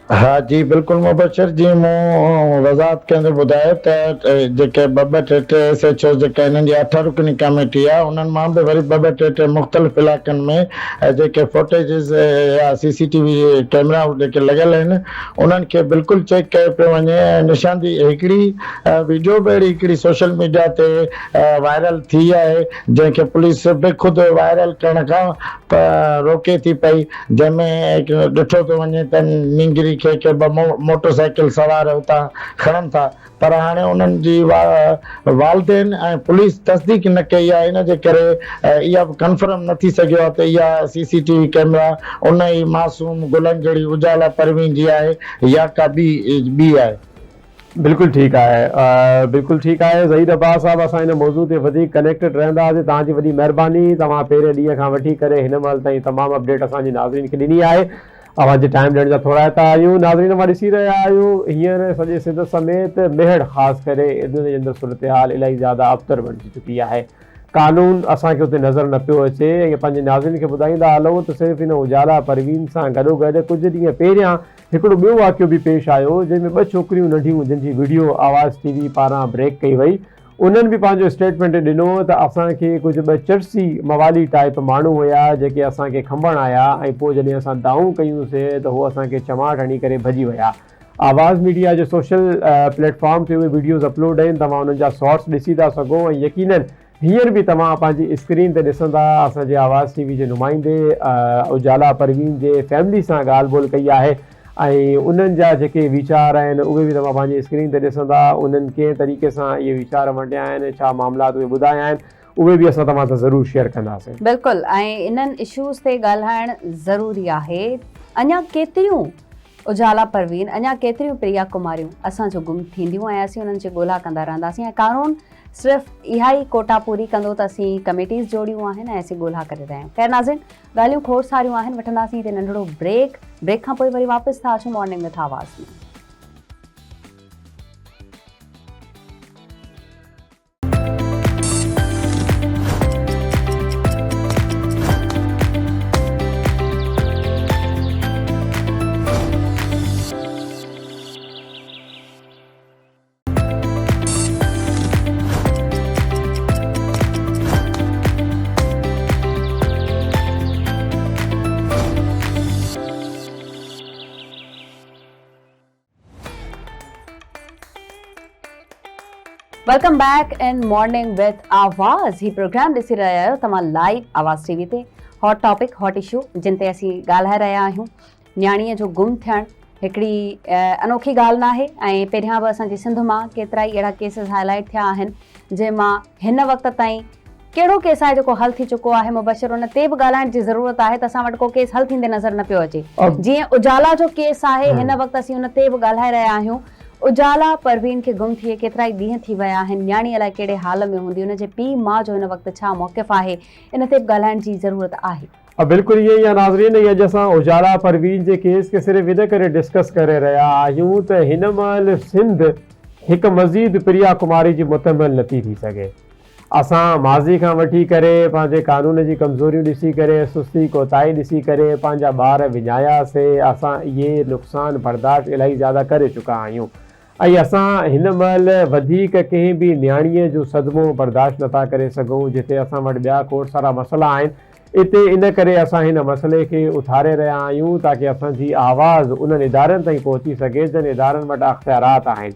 Speaker 3: हाँ जी बिल्कुलु मुबशिर जी मूं वज़ाहत कंदे ॿुधायो त जेके ॿ टे SHO जेके हिननि जी 8 रुकनी कमेटी आहे उन्हनि मां बि वरी ॿ टे मुख़्तलिफ़ इलाइक़नि में जेके फुटेजिस या CCTV कैमरा जेके लॻल आहिनि उन्हनि खे बिल्कुलु चेक कयो पियो वञे। निशांदी हिकिड़ी वीडियो बि अहिड़ी हिकिड़ी सोशल मीडिया ते वायरल थी आहे जंहिंखे पुलिस बि ख़ुदि वायरल करण खां रोके थी पई, जंहिंमें ॾिठो थो वञे त नींगरी खे मोटरसाइकिल सवार उतां खणनि था पर हाणे उन्हनि जी वालदेन ऐं पुलिस तस्दीक न कई आहे। इन जे करे इहा बि कंफर्म न थी सघियो आहे त इहा CCTV कैमरा उन ई मासूम गुलनि जहिड़ी उजाला परवीन जी आहे या का ॿी आहे।
Speaker 2: बिल्कुलु ठीकु आहे, बिल्कुलु ठीकु आहे ज़हीर अब्बास साहब। असां हिन मौज़ू ते वधीक कनेक्टेड रहंदासीं। तव्हांजी वॾी महिरबानी, तव्हां पहिरें ॾींहं खां वठी करे हिन महिल ताईं तमामु अपडेट असांजी नाज़रीन खे ॾिनी आहे। अवां जे टाइम ॾियण जा थोरा था आहियूं। नाज़रीन मां ॾिसी रहिया आहियूं हींअर सॼे सिंध समेत मेहड़ ख़ासि करे इन्हनि जे अंदरि सूरत हाल इलाही ज़्यादा अबतर बणिजी चुकी आहे। कानून असांखे उते नज़र न पियो अचे ऐं पंहिंजे नाज़रीन खे ॿुधाईंदा हलूं त सिर्फ़ु हिन उजाला परवीन सां गॾोगॾु कुझु ॾींहं पहिरियां हिकिड़ो ॿियो वाक़ियो बि पेश आयो जंहिंमें 2 छोकिरियूं नंढियूं जिन जी वीडियो आवाज़ TV पारां ब्रेक कई वई। उन्हनि बि पंहिंजो स्टेटमेंट ॾिनो त असांखे कुझु 2 चर्सी मवाली टाइप माण्हू हुया जेके असांखे खंभण आया ऐं पोइ जॾहिं असां दाऊं कयूंसीं त उहो असांखे चमाट हणी करे भॼी विया। आवाज़ मीडिया जे सोशल प्लेटफॉर्म ते उहे वीडियोज़ अपलोड आहिनि, तव्हां उन्हनि जा शॉर्ट्स ॾिसी था सघो ऐं यकीनन हींअर बि तव्हां पंहिंजी स्क्रीन ते ॾिसंदा असांजे आवाज़ TV जे नुमाइंदे उजाला परवीन जे फैमिली सां ॻाल्हि ॿोल कई आहे ऐं उन्हनि जा जेके वीचार आहिनि उहे बि तव्हां पंहिंजी स्क्रीन ते ॾिसंदा। उन्हनि कंहिं तरीक़े सां इहे वीचार वंडिया आहिनि, छा मामलात उहे ॿुधाया आहिनि, उहे बि असां तव्हां सां ज़रूरु शेयर कंदासीं।
Speaker 1: बिल्कुलु, ऐं इन्हनि इश्यूज़ ते ॻाल्हाइणु ज़रूरी आहे। अञा केतिरियूं उजाला परवीन, अञा केतिरियूं प्रिया कुमारियूं असांजो गुम थींदियूं ऐं असीं उन्हनि जी ॻोल्हा कंदा रहंदासीं ऐं कानून सिर्फ़ु इहा ई कोटा पूरी कंदो त असीं कमेटीज़ जोड़ियूं आहिनि ऐं असीं ॻोल्हा करे रहिया आहियूं। ख़ैर नाज़रीन, ॻाल्हियूं खोड़ सारियूं आहिनि, वठंदासीं हिते नंढिड़ो ब्रेक खां पोइ वरी वापसि था अचूं मॉर्निंग विथ आवाज़ में। Welcome back in morning with आवाज़। ही प्रोग्राम ॾिसी रहिया आहियो तव्हां लाइव आवाज़ TV ते। हॉट टॉपिक, हॉट इशू जिन ते असीं ॻाल्हाए रहिया आहियूं। न्याणीअ जो गुम थियणु, हिकिड़ी अनोखी ॻाल्हि न आहे ऐं पहिरियां बि असांजी सिंध मां केतिरा ई अहिड़ा केसिस हाईलाइट थिया आहिनि जंहिंमां हिन वक़्त ताईं कहिड़ो केस आहे जेको हल थी चुको आहे। मुबशर उन ते बि ॻाल्हाइण जी ज़रूरत आहे त असां वटि को केस हल थींदे नज़र न पियो अचे। जीअं उजाला जो केस आहे, हिन वक़्तु असीं उन ते बि ॻाल्हाए रहिया आहियूं। उजाला परवीन खे गुम थिए केतिरा ई ॾींहं थी विया आहिनि, न्याणी अलाए कहिड़े हाल में हूंदी, उनजे पीउ माउ जो हिन वक़्तु छा मौक़िफ़ आहे, इन ते बि ॻाल्हाइण जी ज़रूरत आहे।
Speaker 2: बिल्कुलु ईअं ई आहे नाज़रीन, अॼु असां उजाला परवीन जे केस खे सिर्फ़ु इन करे डिस्कस करे रहिया आहियूं त हिन महिल सिंध हिकु मज़ीद प्रिया कुमारी जी मुतमिल नथी थी सघे। असां माज़ी खां वठी करे पंहिंजे कानून जी कमज़ोरियूं ॾिसी करे, सुस्ती कोताही ॾिसी करे पंहिंजा ॿार विञायासीं। असां इहे नुक़सान बर्दाश्त इलाही ज़्यादा करे चुका आहियूं ऐं असां हिन महिल वधीक कंहिं बि न्याणीअ जो सदमो बर्दाश्त नथा करे सघूं। जिते असां वटि ॿिया खोड़ सारा मसइला आहिनि, इते इन करे असां हिन मसइले खे उथारे रहिया आहियूं ताकी असांजी आवाज़ उन्हनि इदारनि ताईं पहुची सघे जिन इदारनि वटि अख़्तियारात आहिनि।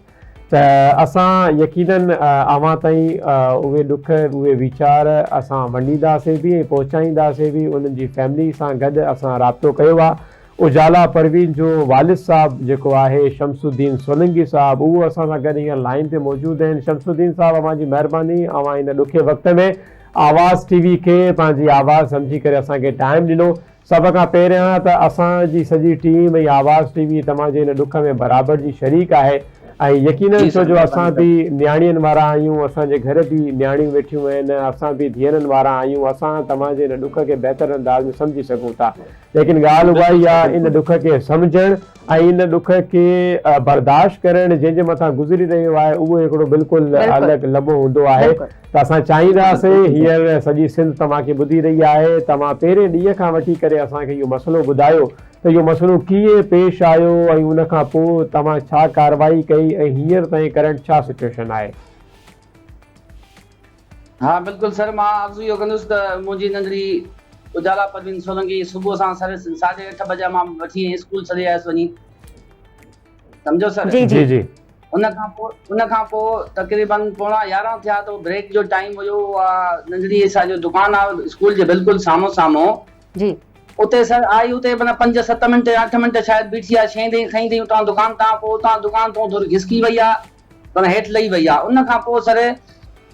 Speaker 2: त असां यकीनन अवां ताईं उहे ॾुख उहे वीचार असां वंडींदासीं बि ऐं पहुचाईंदासीं बि। उन्हनि जी फैमिली सां गॾु असां राब्तो कयो आहे। उजाला परवीन जो वालिद साहब जेको आहे शमसुद्दीन सोलंकी साहब, उहो असां सां गॾु हींअर लाइन ते मौजूदु आहिनि। शमसुद्दीन साहब, अवां जी महिरबानी, अवां इन ॾुखे वक़्त में आवाज़ टीवी खे पंहिंजी आवाज़ सम्झी करे असांखे टाइम ॾिनो। सभ खां पहिरियां त असांजी सॼी टीम ऐं आवाज़ टीवी तव्हांजे इन ॾुख में बराबरि जी शरीक आहे ऐं यकीनन छो जो असां बि न्याणीअनि वारा आहियूं, असांजे घर बि न्याणियूं वेठियूं आहिनि, असां बि धीअरनि वारा आहियूं। असां तव्हांजे इन ॾुख खे बहितर अंदाज़ में सम्झी सघूं था, लेकिन ॻाल्हि उहा ई आहे इन ॾुख खे सम्झणु ऐं इन ॾुख खे बर्दाश्त करणु जंहिंजे मथां गुज़री रहियो आहे उहो हिकिड़ो बिल्कुलु अलॻि लम्हो हूंदो आहे। त असां चाहींदासीं, हींअर सॼी सिंध तव्हांखे ॿुधी रही आहे, तव्हां पहिरें ॾींहं खां वठी करे असांखे इहो मसइलो ॿुधायो त इहो मसइलो कीअं पेश आयो ऐं उन खां पोइ तव्हां छा कार्रवाई कई ऐं हींअर ताईं करंट छा सिचुएशन आहे।
Speaker 4: हाँ बिल्कुलु सर, मां अर्ज़ु इहो कंदुसि त मुंहिंजी नंढड़ी उजाला परवीन सोलंकी सुबुह सां 8:30 बजे मां वठी स्कूल छॾे आयसि वञी, सम्झो सर।
Speaker 1: जी जी जी।
Speaker 4: उन खां पोइ तक़रीबन 11:15 थिया तो ब्रेक जो टाइम हुयो। नंढड़ी असांजो दुकान आहे स्कूल जे बिल्कुलु साम्हूं
Speaker 1: जी।
Speaker 4: उते सर आई, उते माना 5-7 मिंट 8 मिंट शायदि बीठी आहे। 6 ताईं खईं उतां दुकान तां, पोइ उतां दुकान तां थोरी घिसकी वई आहे, माना हेठि लही वई आहे। उन खां पोइ सर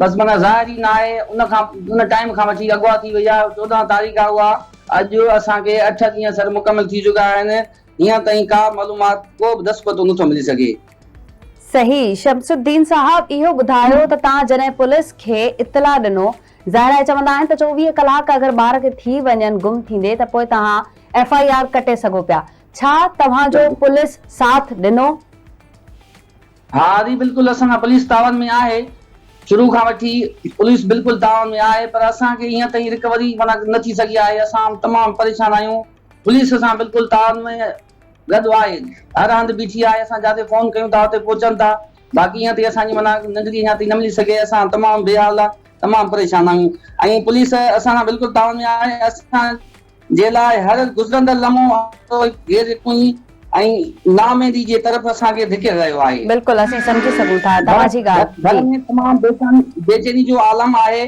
Speaker 4: बसि माना ज़ाहिर ई न आहे, उन टाइम खां वठी अॻुवा थी वई आहे। 14 तारीख़ हुआ, अॼु असांखे 8 ॾींहं सर मुकमल थी चुका आहिनि। हीअं ताईं का मालूमात को बि दस्तपतो नथो मिली सघे।
Speaker 1: सही। शमसुद्दीन साहब, इहो ॿुधायो त तव्हां जॾहिं पुलिस खे इतला ॾिनो, ज़ाहिर आहे चवंदा आहिनि त 24 कलाक अगरि ॿार खे थी वञनि गुम थींदे त पोइ तव्हां FIR कटे सघो पिया, छा तव्हांजो पुलिस साथ ॾिनो?
Speaker 4: हा जी बिल्कुलु, असां पुलिस तावन में आहे। शुरू खां वठी पुलिस बिल्कुलु तावन में आहे, पर असांखे हीअं ताईं रिकवरी माना न थी सघी आहे। असां तमामु परेशान आहियूं। पुलिस सां बिल्कुलु तावन में गॾु आहे, हर हंधि बीठी आहे। असां जिते फ़ोन कयूं था उते पहुचनि था। बाक़ी हीअं ताईं असांजी माना नंढड़ी हीअं ताईं न मिली सघे। असां तमामु बेहाल आहे, तमामु परेशान आहियूं ऐं पुलिस असां सां बिल्कुलु तावन में आहे। असां जे लाइ हर गुज़रंदड़ लम्हो ऐं नामेदी जे तरफ़ असांखे धिके रहियो आहे।
Speaker 1: बिल्कुलु असीं सम्झी सघूं था तव्हांजी ॻाल्हि।
Speaker 4: घर में तमामु बेचैनी जो आलम आहे।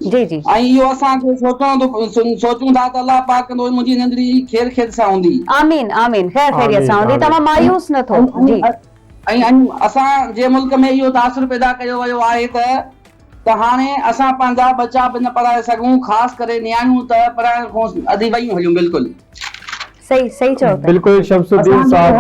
Speaker 1: जी जी।
Speaker 4: ऐं इहो असांखे सोचूं था त अल्लाह पाक कंदो मुंहिंजी नंढड़ी ख़ैर सां हूंदी।
Speaker 1: आमीन आमीन, ख़ैर सां हूंदी। तव्हां मायूस न थो। जी।
Speaker 4: ऐं असां जे मुल्क में इहो तासुर पैदा कयो वियो आहे त हाणे असां पंहिंजा बच्चा बि न पढ़ाए सघूं, ख़ासि करे न्याणियूं त पढ़ाइण खां अधी वयूं हलियूं। बिल्कुलु
Speaker 1: सही सही चओ।
Speaker 2: बिल्कुलु शमसुद्दीन साहब,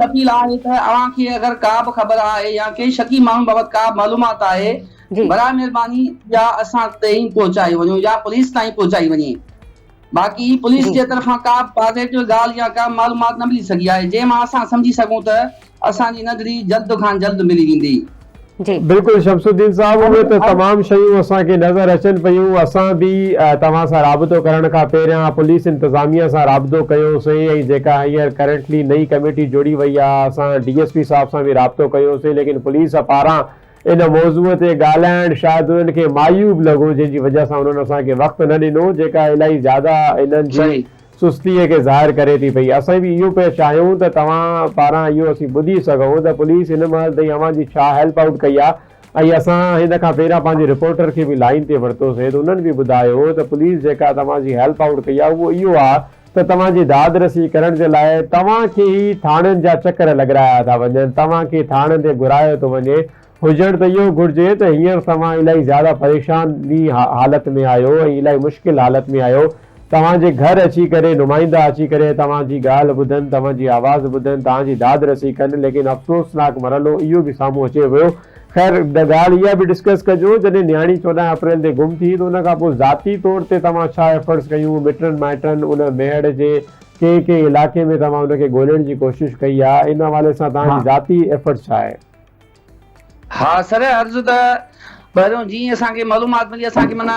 Speaker 4: अपील आहे त अव्हांखे अगरि का बि ख़बर आहे या कंहिं शकी माण्हू बाबति का मालूमात आहे, बराए महिरबानी या असां ताईं पहुचाई वञो या पुलिस ताईं पहुचाई वञे। बाक़ी पुलिस जे तरफ़ां का पॉज़िटिव ॻाल्हि या का मालूमात न मिली सघी आहे जंहिं मां असां सम्झी सघूं त असांजी नंढड़ी जल्द खां जल्द मिली वेंदी।
Speaker 2: बिल्कुलु शमसुद्दीन साहब, उहे त तमामु शयूं असांखे नज़र अचनि पियूं। असां बि तव्हां सां राबितो करण खां पहिरियां पुलिस इंतिज़ामिया सां राबितो कयोसीं ऐं जेका हींअर करंटली नई कमेटी जोड़ी वई आहे, असां DSP साहब सां बि राबितो कयोसीं, लेकिन पुलिस पारां इन मौज़ूअ ते ॻाल्हाइण शायदि उन्हनि खे मायूब लॻो, जंहिंजी वजह सां उन्हनि असांखे वक़्तु न ॾिनो, जेका इलाही ज़्यादा इन्हनि जी सुस्तीअ खे ज़ाहिर करे थी पई। असां बि इहो पिया चाहियूं त तव्हां पारां इहो असीं ॿुधी सघूं त पुलिस हिन महिल ताईं अव्हांजी छा हेल्प आउट कई आहे। ऐं असां हिन खां पहिरियां पंहिंजे रिपोर्टर खे बि लाइन ते वरितोसीं त उन्हनि बि ॿुधायो त पुलिस जेका तव्हांजी हेल्प आउट कई आहे उहो इहो आहे त तव्हांजी दाद रसी करण जे लाइ तव्हांखे ई थाणनि जा चकर लॻाया था वञनि, तव्हांखे थाणनि ते घुरायो थो वञे। हुजण त इहो घुरिजे त हींअर तव्हां इलाही ज़्यादा परेशानी हालत में आहियो ऐं इलाही मुश्किल हालत में आहियो। तव्हांजे घर अची करे नुमाइंदा अची करे तव्हांजी ॻाल्हि ॿुधनि, तव्हांजी आवाज़ ॿुधनि, तव्हांजी दाद रसी कनि, लेकिन अफ़सोसनाक मरहलो इहो बि साम्हूं अचे वियो। ख़ैर ॻाल्हि इहा बि डिस्कस कजो, जॾहिं नियाणी 14 अप्रैल ते गुम थी त उन खां पोइ ज़ाती तौर ते तव्हां छा एफर्ट्स कयूं, मिटनि माइटनि उन मेड़ जे के इलाइक़े में तव्हां उनखे ॻोल्हण जी कोशिशि कई आहे, इन हवाले सां तव्हांजी ज़ाती एफर्ट्स छा आहे?
Speaker 4: हाँ सर, अर्ज़ु त पहिरियों जीअं असांखे मालूमात मिली, असांखे माना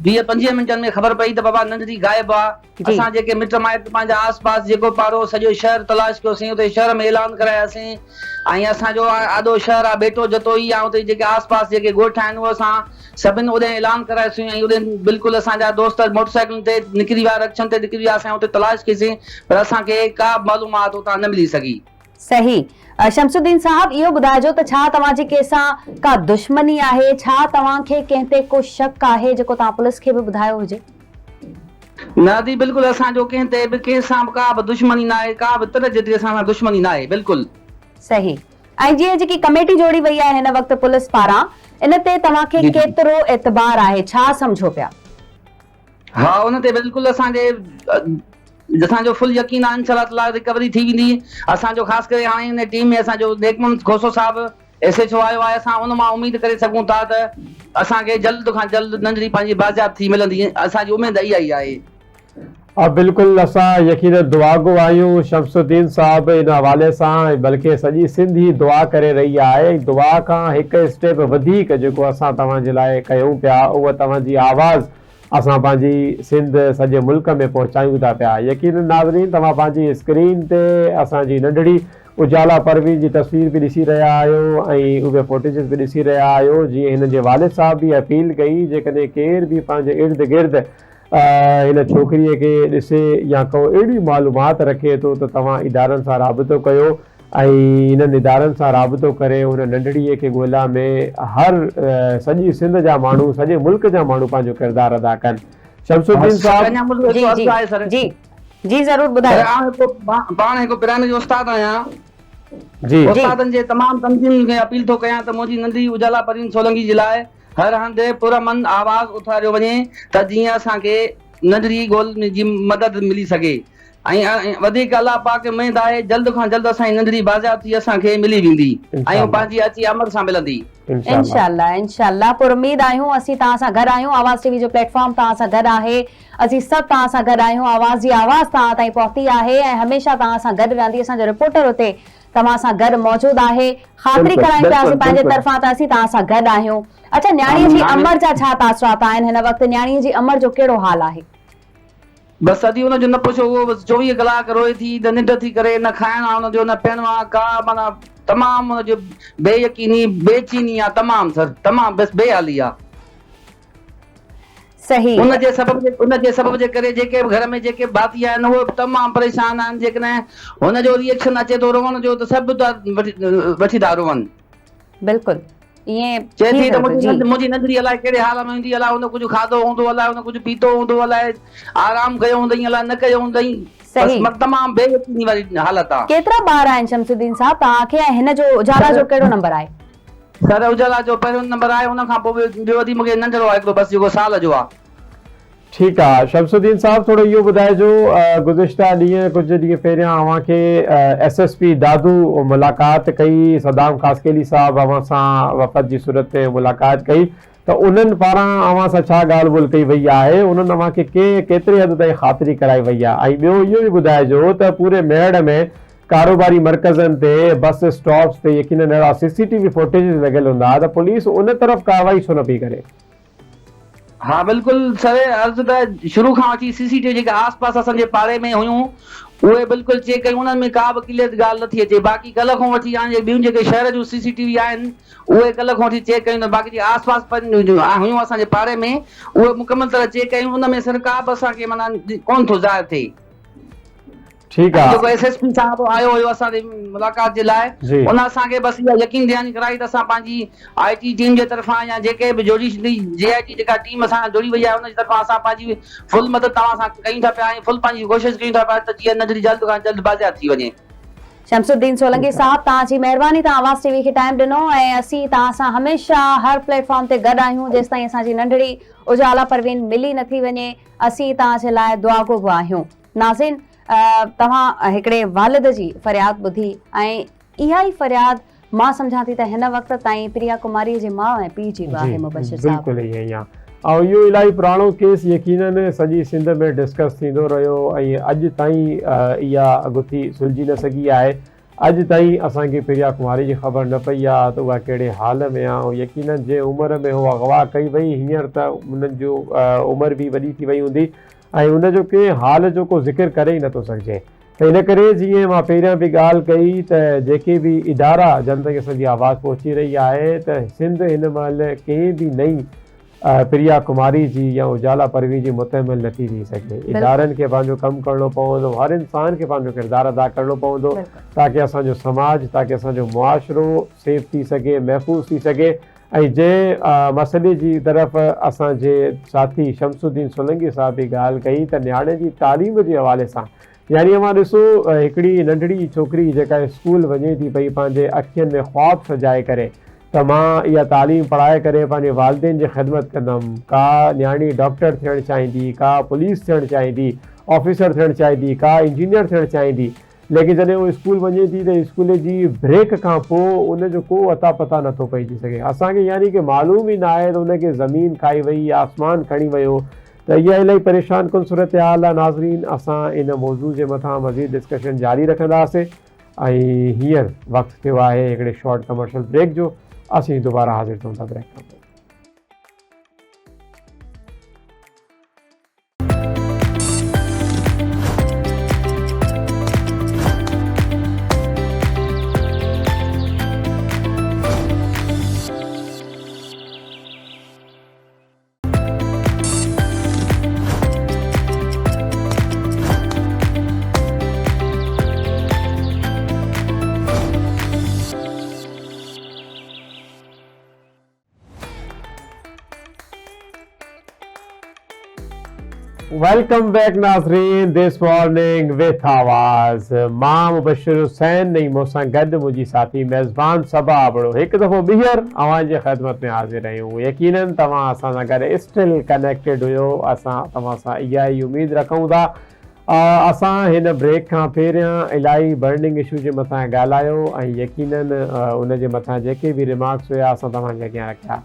Speaker 4: 20-25 मिंटनि में ख़बर पई त बाबा नंढड़ी गायब आहे। असां जेके मिट माइट पंहिंजा आस पास जेको पारो सॼो शहर तलाश कयोसीं, उते शहर में ऐलान करायासीं ऐं असांजो आॾो शहर आहे बेटो जतोई आहे, उते जेके आस पास जेके ॻोठ आहिनि उहे असां सभिनि उते ऐलान करायोसीं ऐं उते बिल्कुलु असांजा दोस्त मोटरसाइकिल ते निकिरी विया, रक्षनि ते निकिरी विया, असां उते तलाश कईसीं, पर असांखे का मालूमात उतां न मिली सघी।
Speaker 1: सही। शमसुद्दीन साहब इहो ॿुधाइजो त छा तव्हांजी कंहिंसां का दुश्मनी आहे, छा तव्हांखे कंहिं ते को शक आहे जेको तव्हां पुलिस खे बि ॿुधायो हुजे?
Speaker 4: न दी, बिल्कुलु असांजो कंहिं ते बि कंहिंसां बि का बि दुश्मनी न आहे, का बि तरह जी असां सां दुश्मनी न आहे, बिल्कुलु।
Speaker 1: सही। ऐं जीअं जेकी कमेटी जोड़ी वई आहे हिन वक़्तु पुलिस पारां, इन ते तव्हांखे केतिरो एतबार आहे, छा सम्झो पिया?
Speaker 4: हा, उन ते बिल्कुलु असांजो फुल यकीन आहे, इंशाअल्लाह ताला रिकवरी थी वेंदी। असांजो ख़ासि करे हाणे हिन टीम में असांजो नेकमंद खोसो साहिबु SHO आयो आहे, असां उन मां उमेद करे सघूं था त असांखे जल्द खां जल्द नंढड़ी पंहिंजी बाज़ाब थी मिलंदी, असांजी उमेद इहा ई आहे।
Speaker 2: बिल्कुलु असां यकीन दुआगो आहियूं शमसुद्दीन साहब इन हवाले सां, बल्कि सॼी सिंध ई दुआ करे रही आहे। दुआ खां हिकु स्टेप वधीक जेको असां तव्हांजे लाइ कयूं पिया, उहा तव्हांजी आवाज़ असां पंहिंजी सिंध सॼे मुल्क में पहुचायूं था पिया। यकीन नाज़रीन, तव्हां पंहिंजी स्क्रीन ते असांजी नंढड़ी उजाला परवीन जी तस्वीर बि ॾिसी रहिया आहियो ऐं उहे फुटेजिस बि ॾिसी रहिया आहियो। जीअं हिन जे वालिद साहब बि अपील कई, जेकॾहिं केर बि पंहिंजे इर्द गिर्द हिन छोकिरीअ खे ॾिसे या को अहिड़ी मालूमात रखे थो त तव्हां इदारनि सां राबितो कयो ऐं इन्हनि इदारनि सां राबितो करे हुन नंढड़ीअ खे ॻोल्हा में हर सॼी सिंध जा माण्हू, सॼे मुल्क जा माण्हू पंहिंजो किरदारु अदा कनि। शमसुद्दीन साहब
Speaker 1: जी ज़रूर ॿुधायो।
Speaker 4: पाण हिकु पिराने जो उस्ताद आहियां
Speaker 2: जी,
Speaker 4: उस्तादनि जे तमामु तंज़ीम खे अपील थो कयां त मुंहिंजी नंढी उजाला परवीन सोलंकी जे लाइ हर हंधि पुरअमन आवाज़ उथारियो वञे त जीअं असांखे नंढड़ी ॻोल्हण जी मदद मिली सघे ऐं वधीक अलाह पाक में उमेद आहे जल्द खां जल्द असांजी नंढड़ी बाज़ाब थी असांखे मिली वेंदी ऐं पंहिंजी अची अमर सां मिलंदी
Speaker 1: इंशाअल्लाह। इंशाअल्लाह पुर उम्मीद आहियूं, असीं तव्हां सां गॾु आहियूं। आवाज़ टीवी जो प्लेटफॉर्म तव्हां सां गॾु आहे, असीं सभु तव्हां सां गॾु आहियूं। आवाज़ जी आवाज़ तव्हां ताईं पहुती आहे ऐं हमेशह तव्हां सां गॾु रहंदी। असांजो रिपोर्टर उते तव्हां सां गॾु मौजूद आहे। ख़ातिरी करायूं पियासीं पंहिंजे तरफ़ां त असीं तव्हां सां गॾु आहियूं। अच्छा, न्याणीअ जी अमर जा छा तासुरात आहिनि हिन वक़्तु? न्याणीअ जी अमर जो कहिड़ो हाल आहे?
Speaker 4: बस अॼु हुनजो न पुछो, उहो बस 24 कलाक रोए थी, न निंड थी करे, न खाइण आहे हुनजो, न पीअण आहे, का माना तमामु हुनजो बेयकीनी बेचीनी आहे, तमामु सर, तमामु बस बेहाली आहे।
Speaker 1: सही।
Speaker 4: उनजे सबब जे करे जेके घर में जेके भाती आहिनि उहे तमामु परेशान आहिनि। जेकॾहिं हुनजो रिएक्शन अचे थो रोअण जो त सभु वठी था रोअनि।
Speaker 1: बिल्कुलु ईअं
Speaker 4: चए थी त मुंहिंजी नंढड़ी अलाए कहिड़े हाल में हूंदी, अलाए हुन कुझु खाधो हूंदो, अलाए हुन कुझु पीतो हूंदो, अलाए आराम कयो हूंदई, अलाए न कयो हूंदई। तमामु बेयकीनी वारी हालत आहे।
Speaker 1: केतिरा ॿार आहिनि शमसुद्दीन साहब तव्हांखे ऐं हिन जो उजाला जो कहिड़ो नंबर आहे?
Speaker 4: सर उजाला जो पहिरियों नंबर आहे, हुन खां पोइ ॿियो वधी मूंखे नंढड़ो आहे हिकिड़ो, बसि जेको साल जो आहे।
Speaker 2: ठीकु आहे शमसुद्दीन साहब, थोरो इहो ॿुधाइजो, गुज़िश्ता ॾींहं कुझु ॾींहं पहिरियां अव्हांखे SSP दादू मुलाक़ात कई, सदाम खासकेली साहब अव्हां सां वफ़द जी सूरत में मुलाक़ात कई, त उन्हनि पारां अव्हां सां छा ॻाल्हि ॿोल कई वई आहे? उन्हनि अव्हांखे केतिरे हद ताईं ख़ातिरी कराई वई आहे? ऐं ॿियो इहो बि ॿुधाइजो त पूरे मेड़ में कारोबारी मर्कज़नि ते, बस स्टॉप्स ते यकीनन अहिड़ा CCTV फुटेज लॻियल हूंदा त पुलिस उन तरफ़ कार्रवाई छो न पई करे?
Speaker 4: हाँ बिल्कुलु सर, अर्ज़ु त शुरू खां वठी CCTV जेके आस पास असांजे पाड़े में हुयूं उहे बिल्कुलु चेक कयूं, उन्हनि में का बि क्लियर ॻाल्हि नथी अचे। बाक़ी कल्ह खां वठी हाणे ॿियूं जेके शहर जूं CCTV आहिनि उहे कल्ह खां वठी चेक कयूं, बाक़ी जेके आस पास हुयूं असांजे पाड़े में उहे मुकमल तरह चेक कयूं, उन में सर का बि असांखे माना कोन थो ज़ाहिर थिए।
Speaker 2: ठीकु आहे
Speaker 4: जेको SSP साहब आयो हुयो असांजे मुलाक़ात जे लाइ
Speaker 2: जी
Speaker 4: उन असांखे बसि इहा यकीन ॾियानी कराई त असां पंहिंजी IT टीम जे तरफ़ां या जेके बि जुड़ी JIT जेका टीम असां जुड़ी वई आहे उन जी तरफ़ां असां पंहिंजी फुल मदद तव्हां सां कयूं था पिया ऐं फुल पंहिंजी कोशिशि कयूं था पिया त जीअं नजरी जल्द खां जल्द बाज़ियात थी वञे।
Speaker 1: शमसुद्दीन सोलंकी साहब तव्हांजी महिरबानी, तव्हां आवाज़ TV खे टाइम ॾिनो ऐं असीं तव्हां सां हमेशह हर प्लेटफॉर्म ते गॾु आहियूं जेसि ताईं असांजी नंढड़ी उजाला परवीन मिली नथी वञे असीं तव्हांजे लाइ दुआगो बि आहियूं। नाज़रीन, तव्हां हिकिड़े वालिद जी फरियाद ॿुधी ऐं इहा ई फरियाद मां सम्झां थी त हिन वक़्त ताईं प्रिया कुमारी जे माउ ऐं पीउ जी बि आहे मुबशिर साहब।
Speaker 2: बिल्कुलु ईअं ई आहे ऐं इहो इलाही पुराणो केस यकीनन सॼी सिंध में डिस्कस थींदो रहियो ऐं अॼु ताईं इहा अॻुथी सुलझी न सघी आहे। अॼु ताईं असांखे प्रिया कुमारी जी ख़बर न पई आहे त उहा कहिड़े हाल में आहे ऐं यकीनन जे उमिरि में उहा अगवा कई वई हींअर त उन्हनि जो उमिरि बि वॾी थी वई हूंदी ऐं उनजो कंहिं हाल जो को ज़िक्र करे ई नथो सघिजे। त इन करे जीअं मां पहिरियां बि ॻाल्हि कई त जेके बि इदारा जन ताईं असांजी आवाज़ पहुची रही आहे त सिंध हिन महिल कंहिं बि नई प्रिया कुमारी जी या उजाला परवीन जी मुतहमिल नथी थी सघे। इदारनि खे पंहिंजो कमु करिणो पवंदो, हर इंसान खे पंहिंजो किरदारु अदा करिणो पवंदो ताकी असांजो समाज, ताकी असांजो मुआशिरो सेफ थी सघे, महफ़ूज़ थी सघे। ऐं जंहिं मसइले जी तरफ़ असांजे साथी शमसुद्दीन सोलंकी साहब बि ॻाल्हि कई त नियाणे जी तालीम जे हवाले सां, यानी मां ॾिसो हिकिड़ी नंढड़ी छोकिरी जेका स्कूल वञे थी पई पंहिंजे अखियुनि में ख़्वाब सजाए करे त मां इहा तालीम पढ़ाए करे पंहिंजे वालिदेन जी ख़िदमत कंदमि। का नियाणी डॉक्टर थियणु चाहींदी, का पुलिस थियणु चाहींदी, ऑफिसर थियणु चाहींदी, का इंजीनियर थियणु चाहींदी, लेकिन जॾहिं उहो स्कूल वञे थी त स्कूल जी ब्रेक खां पोइ उनजो को अता पता नथो पइजी सघे। असांखे यानी कि मालूम ई न आहे त उनखे ज़मीन खाई वई, आसमान खणी वियो। त इहा इलाही परेशान कुन सूरत हाल आहे। नाज़रीन, असां इन मौज़ू जे मथां मज़ीद डिस्कशन जारी रखंदासीं ऐं हींअर वक़्तु थियो आहे हिकिड़े शॉर्ट कमर्शियल ब्रेक जो। असीं दोबारा हाज़िर थियूं था ब्रेक खां पोइ। वेलकम बैक नाज़रीन, दिस मॉर्निंग विथ आवाज़। मां मुबशिर हुसैन नहीं मूंसां गॾु मुंहिंजी साथी मेज़बान सबा आबड़ो हिकु दफ़ो ॿीहर अव्हांजी ख़िदमत में हाज़िर आहियूं। यकीनन तव्हां असां सां गॾु स्टिल कनेक्टेड हुयो। असां तव्हां सां इहा ई उमेदु रखूं था। असां हिन ब्रेक खां पहिरियां इलाही बर्निंग इशू जे मथां ॻाल्हायो ऐं यकीनन उन जे मथां जेके बि रिमार्क्स हुया असां तव्हांजे अॻियां रखिया।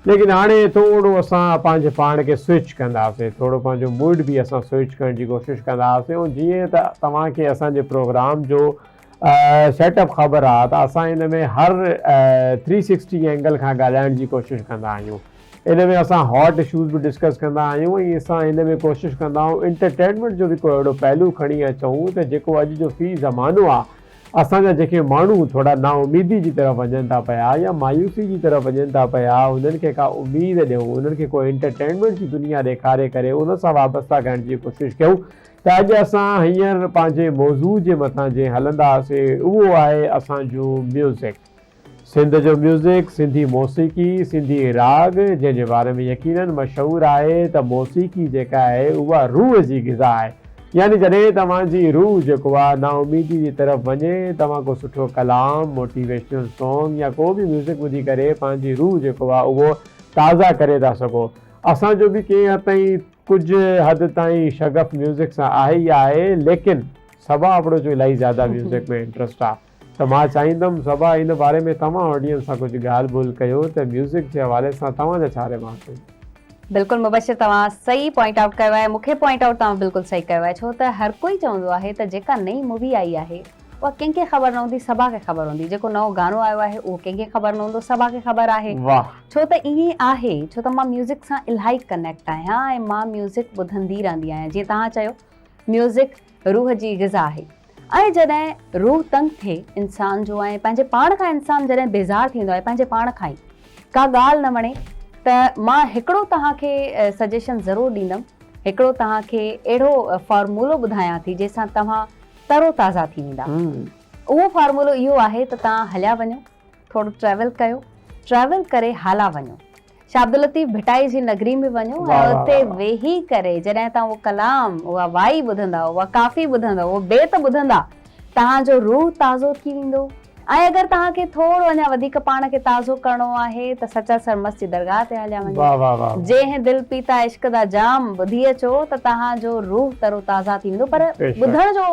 Speaker 2: लेकिन हाणे थोरो असां पंहिंजे पाण खे स्विच कंदासीं, थोरो पंहिंजो मूड बि असां स्विच करण जी कोशिशि कंदासीं। ऐं जीअं त तव्हांखे असांजे प्रोग्राम जो सेटअप ख़बर आहे त असां इन में हर 360 एंगल खां ॻाल्हाइण जी कोशिशि कंदा आहियूं। इन में असां हॉट इशूज़ बि डिस्कस कंदा आहियूं ऐं असां इन में कोशिशि कंदा आहियूं इंटरटेनमेंट जो बि को अहिड़ो पहलू खणी अचूं त जेको अॼु जो फ़ी ज़मानो आहे असांजा जेके माण्हू थोरा नाउमीदी जी तरफ़ वञनि था पिया या मायूसी जी तरफ़ वञनि था पिया, उन्हनि खे का उमेद ॾियूं, उन्हनि खे को एंटरटेनमेंट जी दुनिया ॾेखारे करे उन सां वाबस्ता करण जी कोशिशि कयूं। त अॼु असां हींअर पंहिंजे मौज़ू जे मथां जे हलंदासीं उहो आहे असांजो म्यूज़िक, सिंध जो म्यूज़िक, सिंधी मौसीक़ी, सिंधी राग, जंहिंजे बारे में यकीनन मशहूरु आहे त मौसीक़ी जेका आहे उहा रूह जी ग़िज़ा आहे। यानी जॾहिं तव्हांजी रूह जेको आहे नाउमीदी जी तरफ़ वञे, तव्हां को सुठो कलाम, मोटिवेशनल सॉन्ग या को बि म्यूज़िक ॿुधी करे पंहिंजी रूह जेको आहे उहो ताज़ा करे था सघो। असांजो बि कंहिं हद ताईं कुझु हद ताईं शगफ़ म्यूज़िक सां आहे ई आहे, लेकिन सबा आबड़ो जो इलाही ज़्यादा म्यूज़िक में इंट्रस्ट आहे। त मां चाहींदुमि सबा इन बारे में तव्हां ऑडियंस सां कुझु ॻाल्हि ॿोल कयो त म्यूज़िक जे हवाले सां तव्हांजा छा रिमार्क आहिनि।
Speaker 1: बिल्कुलु मुबशिर, तव्हां सही पॉइंट आउट कयो आहे। मूंखे पॉइंट आउट तव्हां बिल्कुलु सही कयो आहे, छो त हर कोई चवंदो आहे त जेका नई मूवी आई आहे उहा कंहिंखे ख़बर न हूंदी, सबा खे ख़बर हूंदी। जेको नओं गानो आयो आहे उहो कंहिंखे ख़बर न हूंदो, सबा खे ख़बर आहे। छो त ईअं आहे, छो त मां म्यूज़िक सां इलाही कनेक्ट आहियां ऐं मां म्यूज़िक ॿुधंदी रहंदी आहियां। जीअं तव्हां चयो, म्यूज़िक रूह जी ग़िज़ा आहे ऐं जॾहिं रूह तंग थिए इंसान जो ऐं पंहिंजे पाण खां इंसान जॾहिं बेज़ार थींदो आहे, पंहिंजे पाण खां ई का ॻाल्हि न वणे, त मां हिकिड़ो तव्हांखे सजेशन ज़रूरु ॾींदमि, हिकिड़ो तव्हांखे अहिड़ो फॉर्मूलो ॿुधायां थी जंहिंसां तव्हां तरोताज़ा थी वेंदा। उहो फार्मूलो इहो आहे त तव्हां हलिया वञो, थोरो ट्रैवल कयो, ट्रैवल करे हाला वञो, शाह अब्दुल लतीफ़ भिटाई जी नगरी में वञो ऐं उते वेही करे जॾहिं तव्हां उहो कलाम, उहा वाई ॿुधंदा, उहा काफ़ी ॿुधंदा, उहो बेत ॿुधंदा, तव्हांजो रूह ताज़ो थी वेंदो। ऐं अगरि तव्हांखे थोरो अञा वधीक पाण खे ताज़ो करणो आहे त सचल सरमस्त जी दरगाह ते हलिया वञो। जंहिं दिलि पीता इश्क दा जाम ॿुधी अचो त तव्हांजो रूह तरोताज़ा थी वेंदो। पर ॿुधण जो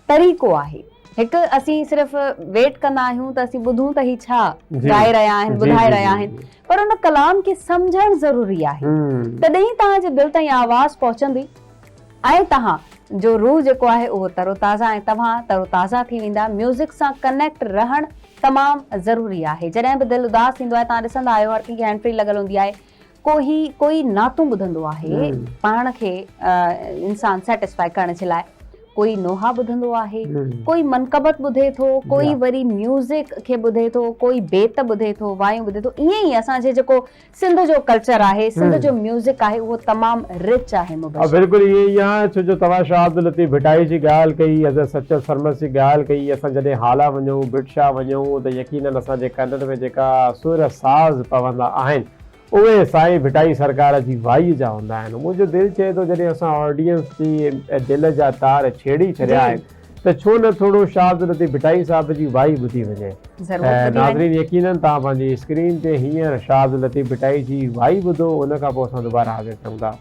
Speaker 1: तरीक़ो आहे, हिकु असीं सिर्फ़ वेट कंदा आहियूं त असीं ॿुधूं त ही छा ॻाए रहिया आहिनि, ॿुधाए रहिया आहिनि, पर उन कलाम खे सम्झणु ज़रूरी आहे, तॾहिं तव्हांजे दिलि ताईं आवाज़ पहुचंदी ऐं तव्हां जो रूह जेको आहे उहो तरोताज़ा ऐं तव्हां तरोताज़ा थी वेंदा। म्यूज़िक सां कनेक्ट रहणु तमामु ज़रूरी आहे। जॾहिं बि दिलि उदास थींदो आहे, तव्हां ॾिसंदा आहियो हर कंहिंखे हैंड फ्री लॻल हूंदी आहे, कोई नातूं ॿुधंदो आहे पाण खे इंसान सेटिस्फाई करण जे लाइ, कोई नोहा ॿुधंदो आहे, कोई मनकबत ॿुधे थो, कोई वरी म्यूज़िक खे ॿुधे थो, कोई बेत ॿुधे थो, वायूं ॿुधे थो। ईअं ई असांजे जेको सिंध जो कल्चर आहे, सिंध जो म्यूज़िक आहे, उहो तमामु रिच आहे।
Speaker 2: बिल्कुलु ईअं ई आहे, छो जो तव्हां शाह अब्दुल लतीफ़ भिटाई जी ॻाल्हि कई, असां सचल सरमस्त जी ॻाल्हि कई, असां जॾहिं हाला वञूं, बिटशा वञूं त यकीनन असांजे कननि में जेका सुर साज़ पवंदा आहिनि उहे साईं भिटाई सरकार जी वाई जा हूंदा आहिनि। मुंहिंजो दिलि चए थो जॾहिं असां ऑडियंस जी दिलि जा तार छेड़ी छॾिया आहिनि त छो न थोरो शाह अब्दुल लतीफ़ भिटाई साहिब जी वाई ॿुधी वञे। नाज़रीन यकीनन तव्हां पंहिंजी स्क्रीन ते हींअर शाह अब्दुल लतीफ़ भिटाई जी वाई ॿुधो, उन खां पोइ असां दुबारा हाज़िर थियूं था।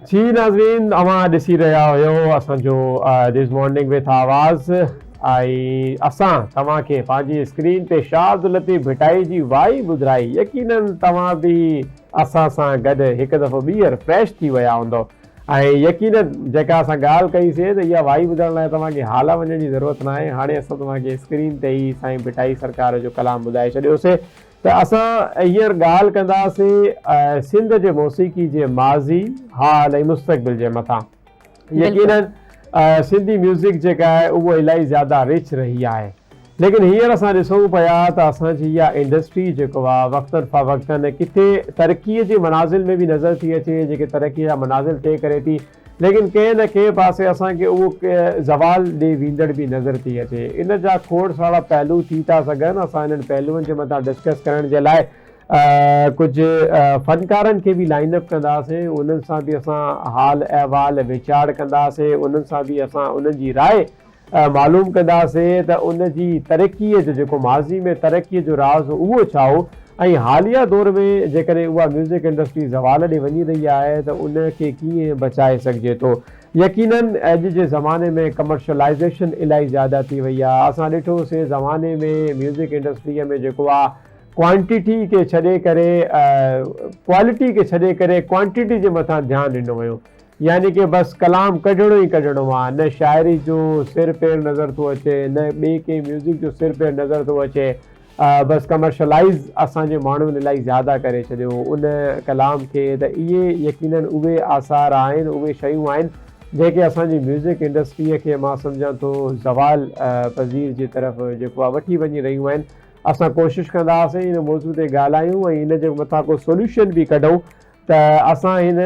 Speaker 2: जी नाज़रीन, अवां ॾिसी रहिया हुयो असांजो दिस मॉर्निंग विथ आवाज़, ऐं असां तव्हांखे पंहिंजी स्क्रीन ते शाह अब्दुल लतीफ़ भिटाई जी वाई ॿुधाई। यकीनन तव्हां बि असां सां गॾु हिकु दफ़ो ॿीहर फ्रेश थी विया हूंदव ऐं यकीनन जेका असां ॻाल्हि कईसीं त इहा वाई ॿुधण लाइ तव्हांखे हाला वञण जी ज़रूरत न आहे। हाणे असां तव्हांखे स्क्रीन ते ई साईं भिटाई सरकार जो कलाम ॿुधाए छॾियोसीं त असां हींअर ॻाल्हि कंदासीं सिंध जे मौसीक़ी जे माज़ी, हाल ऐं मुस्तक़बिल जे मथां। यकीनन सिंधी म्यूज़िक जेका आहे उहो इलाही ज़्यादा रिच रही आहे, लेकिन हींअर असां ॾिसूं पिया त असांजी इहा इंडस्ट्री जेको आहे वक़्तन फ़वक़्तन किथे तरक़ीअ जे मनाज़िल में बि नज़र थी अचे, जेके तरक़ीअ जा मनाज़िल तय करे थी, लेकिन कंहिं न कंहिं पासे असांखे उहो ज़वाल ॾे वेंदड़ बि नज़र थी अचे। इन जा खोड़ सारा पहलू थी था सघनि। असां इन्हनि पहलुअनि जे मथां डिस्कस करण जे लाइ कुझु फ़नकारनि खे बि लाइनअप कंदासीं, उन्हनि सां बि असां हाल अहिवाल वीचार कंदासीं, उन्हनि सां बि असां उन्हनि जी राय मालूम कंदासीं त उन जी तरक़ीअ जो जेको माज़ी में तरक़ीअ जो राज़ उहो छा हो ऐं हालिया दौर में जेकॾहिं उहा म्यूज़िक इंडस्ट्री ज़वाल ॾे वञी रही आहे त उनखे कीअं बचाए सघिजे थो। यकीनन अॼु जे ज़माने में कमर्शलाइज़ेशन इलाही ज़्यादा थी वई आहे। असां ॾिठोसीं ज़माने में म्यूज़िक इंडस्ट्रीअ में जेको आहे क्वांटिटी खे छॾे करे क्वालिटी खे छॾे करे क्वांटिटी जे मथां ध्यानु ॾिनो वियो, यानी कि बसि कलाम कढणो ई कढणो आहे, न शाइरी जो सिर पेर नज़र थो अचे, न ॿिए कंहिं म्यूज़िक जो सिर पेर नज़र थो अचे, बसि कमर्शलाइज़ असांजे माण्हुनि इलाही ज़्यादा करे छॾियो उन कलाम खे। त इहे यकीनन उहे आसार आहिनि, उहे शयूं आहिनि जेके असांजी म्यूज़िक इंडस्ट्रीअ खे मां सम्झां थो ज़वाल पज़ीर जी तरफ़ जेको आहे वठी वञी रहियूं आहिनि। असां कोशिशि कंदासीं इन मौज़ू ते ॻाल्हायूं ऐं इन जे मथां को सोल्यूशन बि कढूं त असां हिन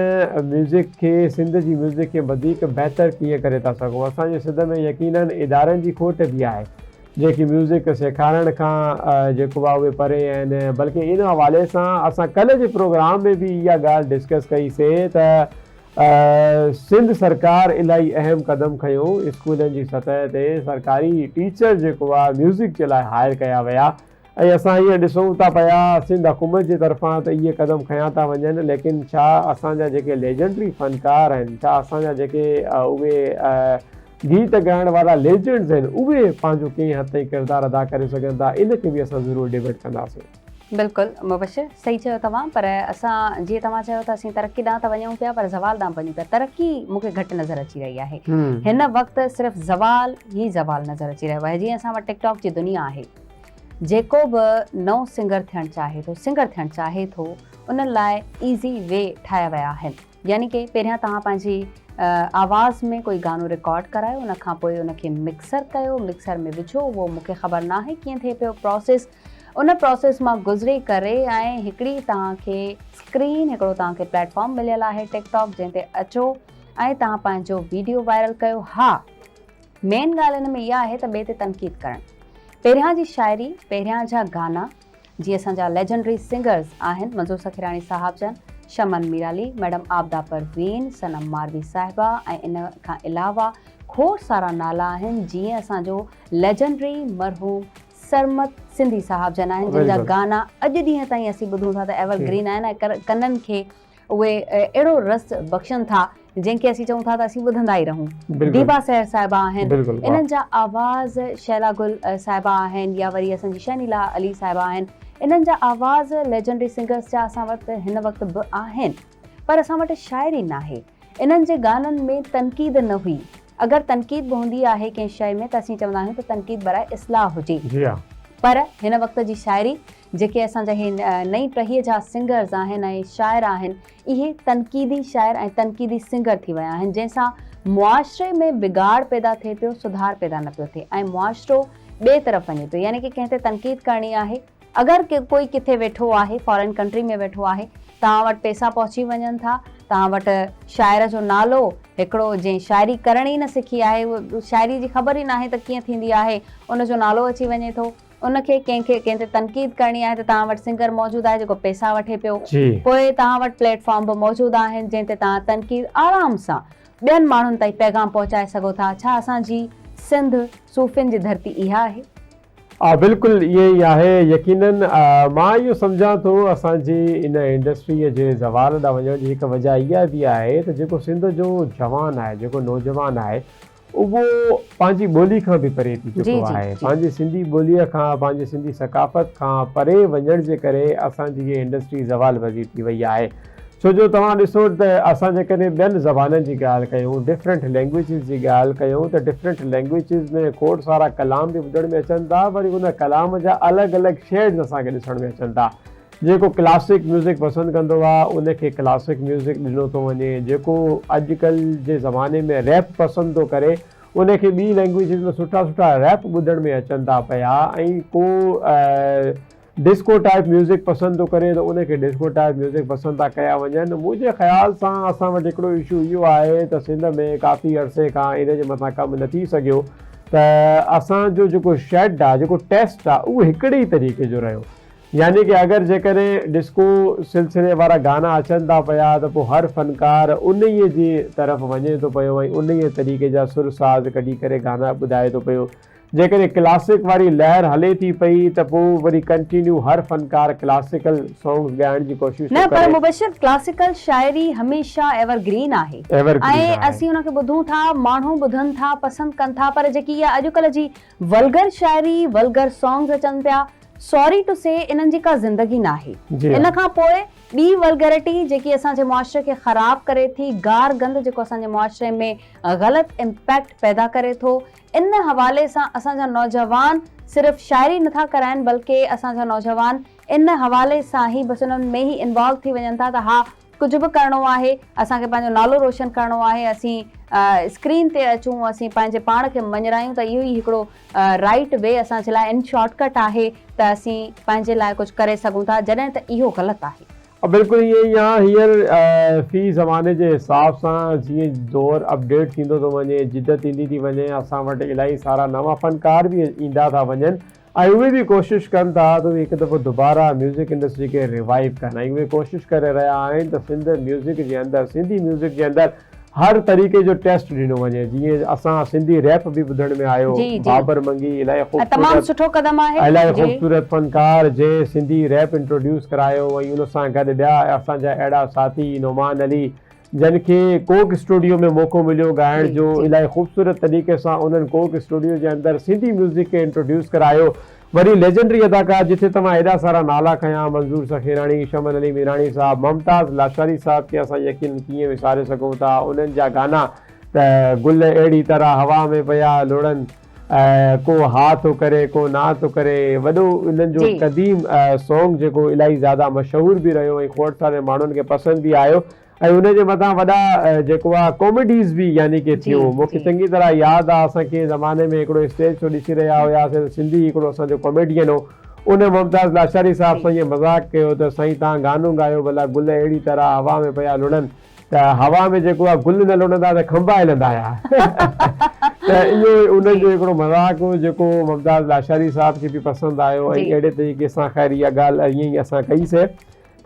Speaker 2: म्यूज़िक खे, सिंध जी म्यूज़िक खे वधीक बहितर कीअं करे था सघूं। असांजे सिंध में यकीनन इदारनि जी खोट बि आहे जेकी म्यूज़िक सेखारण खां जेको आहे उहे परे आहिनि। बल्कि इन हवाले सां असां कल्ह जे प्रोग्राम में बि इहा ॻाल्हि डिस्कस कईसीं त सिंध सरकार इलाही अहम क़दम खयूं स्कूलनि जी सतह ते सरकारी टीचर जेको आहे म्यूज़िक जे लाइ हायर कया विया ऐं असां हीअं ॾिसूं था पिया सिंध हुकूमत जे तरफ़ां त इहे क़दम खयां था वञनि लेकिन छा असांजा जेके लेजेंडरी फ़नकार आहिनि छा असांजा जेके उहे गीत ॻाइण वारा लेजेंड्स आहिनि उहे पंहिंजो कंहिं हद ताईं किरदारु अदा करे सघनि था इनखे बि असां ज़रूरु डिबेट कंदासीं
Speaker 1: बिल्कुलु मुबशिर सही चयो तव्हां पर असां जीअं तव्हां चयो त असीं तरक़ी ॾांहुं त वञूं पिया पर ज़वाल ॾांहुं वञूं पिया तरक़ी मूंखे घटि नज़र अची रही आहे हिन वक़्तु सिर्फ़ु ज़वाल ई ज़वाल नज़र अची रहियो आहे जीअं असां वटि टिकटॉक जी दुनिया आहे जेको बि नओं सिंगर थियणु चाहे थो उन लाइ ईज़ी वे ठाहिया विया आहिनि यानी कि पहिरियां तव्हां पंहिंजी आवाज़ में कोई गानो रिकॉर्ड करायो उन खां पोइ उनखे मिक्सर कयो मिक्सर में विझो उहो मूंखे ख़बर न आहे कीअं थिए पियो प्रोसेस उन प्रोसेस मां गुज़री करे ऐं हिकिड़ी तव्हांखे स्क्रीन हिकिड़ो तव्हांखे प्लेटफॉर्म मिलियल आहे टिकटॉक जंहिं ते अचो ऐं तव्हां पंहिंजो वीडियो वायरल कयो हा मेन ॻाल्हि हिन में इहा आहे त ॿिए ते तनक़ीद करणु पहिरियां जी शाइरी पहिरियां जा गाना जीअं असांजा लेजेंडरी सिंगर्स आहिनि मंज़ूर सखीराणी साहब जन शमन मीराली मैडम आबदा परवीन सनम मारवी साहिबा ऐं इन खां अलावा खोड़ सारा नाला आहिनि जीअं असांजो लेजेंडरी मरहूम सरमत सिंधी साहब जन आहिनि जिन जा गाना अॼु ॾींहं ताईं असीं ॿुधूं था त एवरग्रीन आहिनि ऐं कननि खे उहे अहिड़ो रस बख़्शनि था जंहिंखे असीं चऊं था त असीं ॿुधंदा ई रहूं दीपा सहर साहिबा आहिनि इन्हनि जा आवाज़ शैला गुल साहिबा आहिनि या वरी असांजी शनीला अली साहिबा आहिनि इन्हनि जा आवाज़ लेजेंडरी सिंगर्स जा असां वटि हिन वक़्तु बि आहिनि पर असां वटि शाइरी न आहे इन्हनि जे गाननि में तनक़ीद न हुई अगरि तनक़ीद बि हूंदी आहे कंहिं शइ में त असीं चवंदा आहियूं त तनक़ीद बराए इस्लाह हुजे पर हिन वक़्त जी शाइरी जेके असांजा हे नई टहीअ जा सिंगर्स आहिनि ऐं शाइर आहिनि इहे तनक़ीदी शाइर ऐं तनक़ीदी सिंगर थी विया आहिनि जंहिंसां मुआशरे में बिगाड़ पैदा थिए पियो सुधार पैदा न पियो थिए ऐं मुआशरो ॿिए तरफ़ वञे पियो यानी कि कंहिं ते तनक़ीद करणी आहे अगरि कोई किथे वेठो आहे फॉरेन कंट्री में वेठो आहे तव्हां वटि पैसा पहुची वञनि था तव्हां वटि शाइर जो नालो हिकिड़ो जंहिं शाइरी करण ई न सिखी आहे उहो शाइरी जी ख़बर ई न आहे त कीअं थींदी आहे उनजो नालो अची वञे थो उनखे कंहिं ते तनक़ीद करणी आहे त तव्हां वटि सिंगर मौजूदु आहे जेको पैसा वठे पियो पोइ तव्हां वटि प्लेटफॉर्म बि मौजूदु आहिनि जंहिं ते तव्हां तनक़ीद आराम सां ॿियनि माण्हुनि ताईं पैगाम पहुचाए सघो था छा असांजी सिंध सूफ़ियुनि जी धरती इहा आहे
Speaker 2: बिल्कुलु इहे ई आहे यकीनन मां इहो सम्झां थो असांजी इन इंडस्ट्रीअ जे ज़वाल ॾांहुं वञण जी हिकु वजह इहा बि आहे त जेको सिंध जो जवान आहे जेको नौजवान आहे उहो पंहिंजी ॿोली खां बि परे थी चुको आहे पंहिंजी सिंधी ॿोलीअ खां पंहिंजी सिंधी सकाफ़त खां परे वञण जे करे असांजी इहा इंडस्ट्री ज़वाल पज़ीर थी वई आहे छो जो तव्हां ॾिसो त असां जेकॾहिं ॿियनि ज़बाननि जी ॻाल्हि कयूं डिफरेंट लैंग्वेजिस जी ॻाल्हि कयूं त डिफरेंट लैंग्वेजिस में खोड़ सारा कलाम बि ॿुधण में अचनि था वरी उन कलाम जा अलॻि अलॻि शेड्स असांखे ॾिसण में अचनि था जेको क्लासिक म्यूज़िक पसंदि कंदो आहे उनखे क्लासिक म्यूज़िक ॾिनो थो वञे जेको अॼुकल्ह जे ज़माने में रैप पसंदि थो करे उनखे ॿी लैंग्वेजिस में सुठा सुठा रैप ॿुधण में अचनि था पिया ऐं को डिस्को टाइप म्यूज़िक पसंदि थो करे त उनखे डिस्को टाइप म्यूज़िक पसंदि था कया वञनि मुंहिंजे ख़्याल सां असां वटि हिकिड़ो इशू इहो आहे त सिंध में काफ़ी अरसे खां इन जे मथां कमु न थी सघियो त असांजो जेको शेड आहे जेको टेस्ट आहे उहो हिकिड़े ई तरीक़े जो रहियो यानी कि अगरि जेकॾहिं डिस्को सिलसिले वारा गाना अचनि था पिया त पोइ हर फ़नकार उन जी तरफ़ वञे थो पियो ऐं उन तरीक़े जा सुर साज़ कढी करे गाना ॿुधाए थो पियो जेकॾहिं क्लासिक वारी लहर हले थी पई त पोइ वरी कंटिन्यू हर फ़नकार क्लासिकल सॉन्ग्स ॻाइण जी कोशिशि
Speaker 1: न पर मुबशिर क्लासिकल शाइरी हमेशह एवरग्रीन आहे ऐं असीं उनखे ॿुधूं था माण्हू ॿुधनि था पसंदि कनि था पर जेकी इहा अॼुकल्ह जी वल्गर शाइरी वल्गर सॉन्ग्स अचनि पिया सॉरी टू से इन्हनि जी का ज़िंदगी न आहे इन खां पोइ ॿी वल्गैरिटी जेकी असांजे मुआशरे खे ख़राब करे थी गार गंद जेको असांजे मुआशरे में ग़लति इम्पैक्ट पैदा करे थो इन हवाले सां असांजा नौजवान सिर्फ़ु शाइरी नथा कराइनि बल्कि असांजा नौजवान इन हवाले सां ई बसि उन्हनि में ई इन्वॉल्व थी वञनि था त हा कुझु बि करिणो आहे असांखे पंहिंजो नालो रोशन करिणो आहे असीं स्क्रीन ते अचूं असीं पंहिंजे पाण खे मञरायूं त इहो ई हिकिड़ो राइट वे असांजे लाइ इन शॉर्टकट आहे त असीं पंहिंजे लाइ कुझु करे सघूं था जॾहिं त इहो ग़लति आहे
Speaker 2: बिल्कुलु ईअं ई आहे हींअर फ़ी ज़माने जे हिसाब सां जीअं दौरु अपडेट थींदो थो वञे जिदत ईंदी थी वञे असां वटि इलाही सारा नवां फ़नकार बि ईंदा था वञनि ऐं उहे बि कोशिशि कनि था त उहे हिकु दफ़ो दुबारा म्यूज़िक इंडस्ट्री खे रिवाइव कनि ऐं उहे कोशिशि करे रहिया आहिनि त म्यूज़िक जे अंदरि सिंधी म्यूज़िक जे अंदरि हर तरीक़े जो टेस्ट ॾिनो वञे। जीअं असां सिंधी रैप बि ॿुधण में आयो, बाबर मंगी इलाही
Speaker 1: तमामु सुठो क़दम आहे,
Speaker 2: इलाही ख़ूबसूरत फ़नकार जंहिं सिंधी रैप इंट्रोड्यूस करायो ऐं उन सां गॾु ॿिया असांजा अहिड़ा साथी नोमान अली जिन खे कोक स्टूडियो में मौक़ो मिलियो ॻाइण जो, इलाही ख़ूबसूरत तरीक़े सां उन्हनि कोक स्टूडियो जे अंदरि सिंधी म्यूज़िक खे इंट्रोड्यूस करायो। वरी लेजेंडरी अदाकार जिथे तव्हां एॾा सारा नाला खयां, मंज़ूर सखेराणी, शमन अली मीराणी साहब, मुमताज़ लाशारी साहब खे असां यकीन कीअं विसारे सघूं था। उन्हनि जा गाना त गुल अहिड़ी तरह हवा में पिया लुड़नि, को हा थो करे को ना थो करे, वॾो इन्हनि जो क़दीम सॉन्ग जेको इलाही ज़्यादा मशहूरु बि रहियो ऐं खोड़ सारे माण्हुनि खे पसंदि बि आयो ऐं उनजे मथां वॾा जेको आहे कॉमेडीज़ बि यानी कि थियो। मूंखे चङी तरह यादि आहे असांखे ज़माने में हिकिड़ो स्टेज शो ॾिसी रहिया हुआसीं, सिंधी हिकिड़ो असांजो कॉमेडियन हो, उन मुमताज़ लाशारी साहब सां ईअं मज़ाक़ कयो त साईं तव्हां गानो ॻायो भला गुल अहिड़ी तरह हवा में पिया लुड़नि, त हवा में जेको आहे गुल न लुड़ंदा त खंबा हिलंदा हुआ। त इहो उनजो हिकिड़ो मज़ाक़ हो जेको मुमताज़ लाशारी साहब खे बि पसंदि आयो ऐं अहिड़े तरीक़े सां ख़ैर इहा ॻाल्हि ईअं ई असां कईसीं।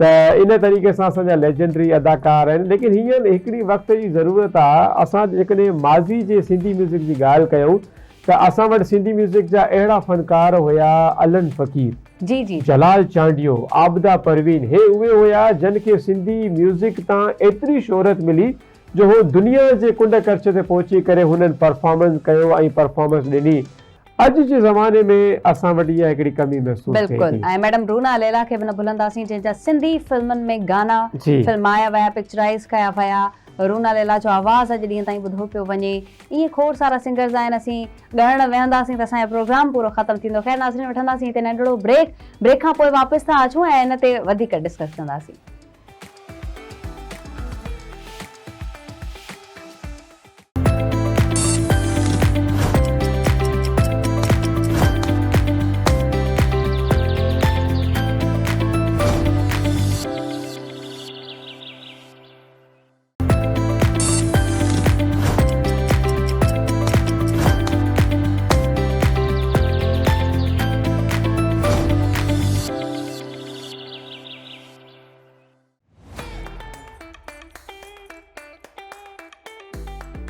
Speaker 2: त इन तरीक़े सां असांजा लेजेंडरी अदाकार आहिनि। लेकिन हींअर हिकिड़ी वक़्त जी ज़रूरत आहे, असां जेकॾहिं माज़ी जे सिंधी म्यूज़िक जी ॻाल्हि कयूं त असां वटि सिंधी म्यूज़िक जा अहिड़ा फ़नकार हुया, अलन फ़क़ीर, जलाल चांडियो, आबिदा परवीन, हे उहे हुया जिन खे सिंधी म्यूज़िक तां एतिरी शोहरत मिली जो हो दुनिया जे कुंड कर्च ते पहुची करे हुननि परफॉर्मेंस कयो ऐं परफॉर्मेंस ॾिनी। अॼु जे ज़माने में असां वटि इहा हिकिड़ी कमी महसूस थिए थी।
Speaker 1: बिल्कुलु, ऐं मैडम रूना लैला खे बि न भुलंदासीं जंहिंजा सिंधी फिल्मनि में गाना फिल्माया विया, पिक्चराइज़ कया विया। रूना लैला जो आवाज़ अॼु ॾींहं ताईं ॿुधो पियो वञे। ईअं खोड़ सारा सिंगर्स आहिनि। असीं ॻाइण वेहंदासीं त असांजो प्रोग्राम पूरो ख़तमु थींदो। ख़ैर नाज़रीन, वठंदासीं हिते नंढिड़ो ब्रेक खां पोइ वापसि था अचूं ऐं इन ते वधीक डिस्कस कंदासीं।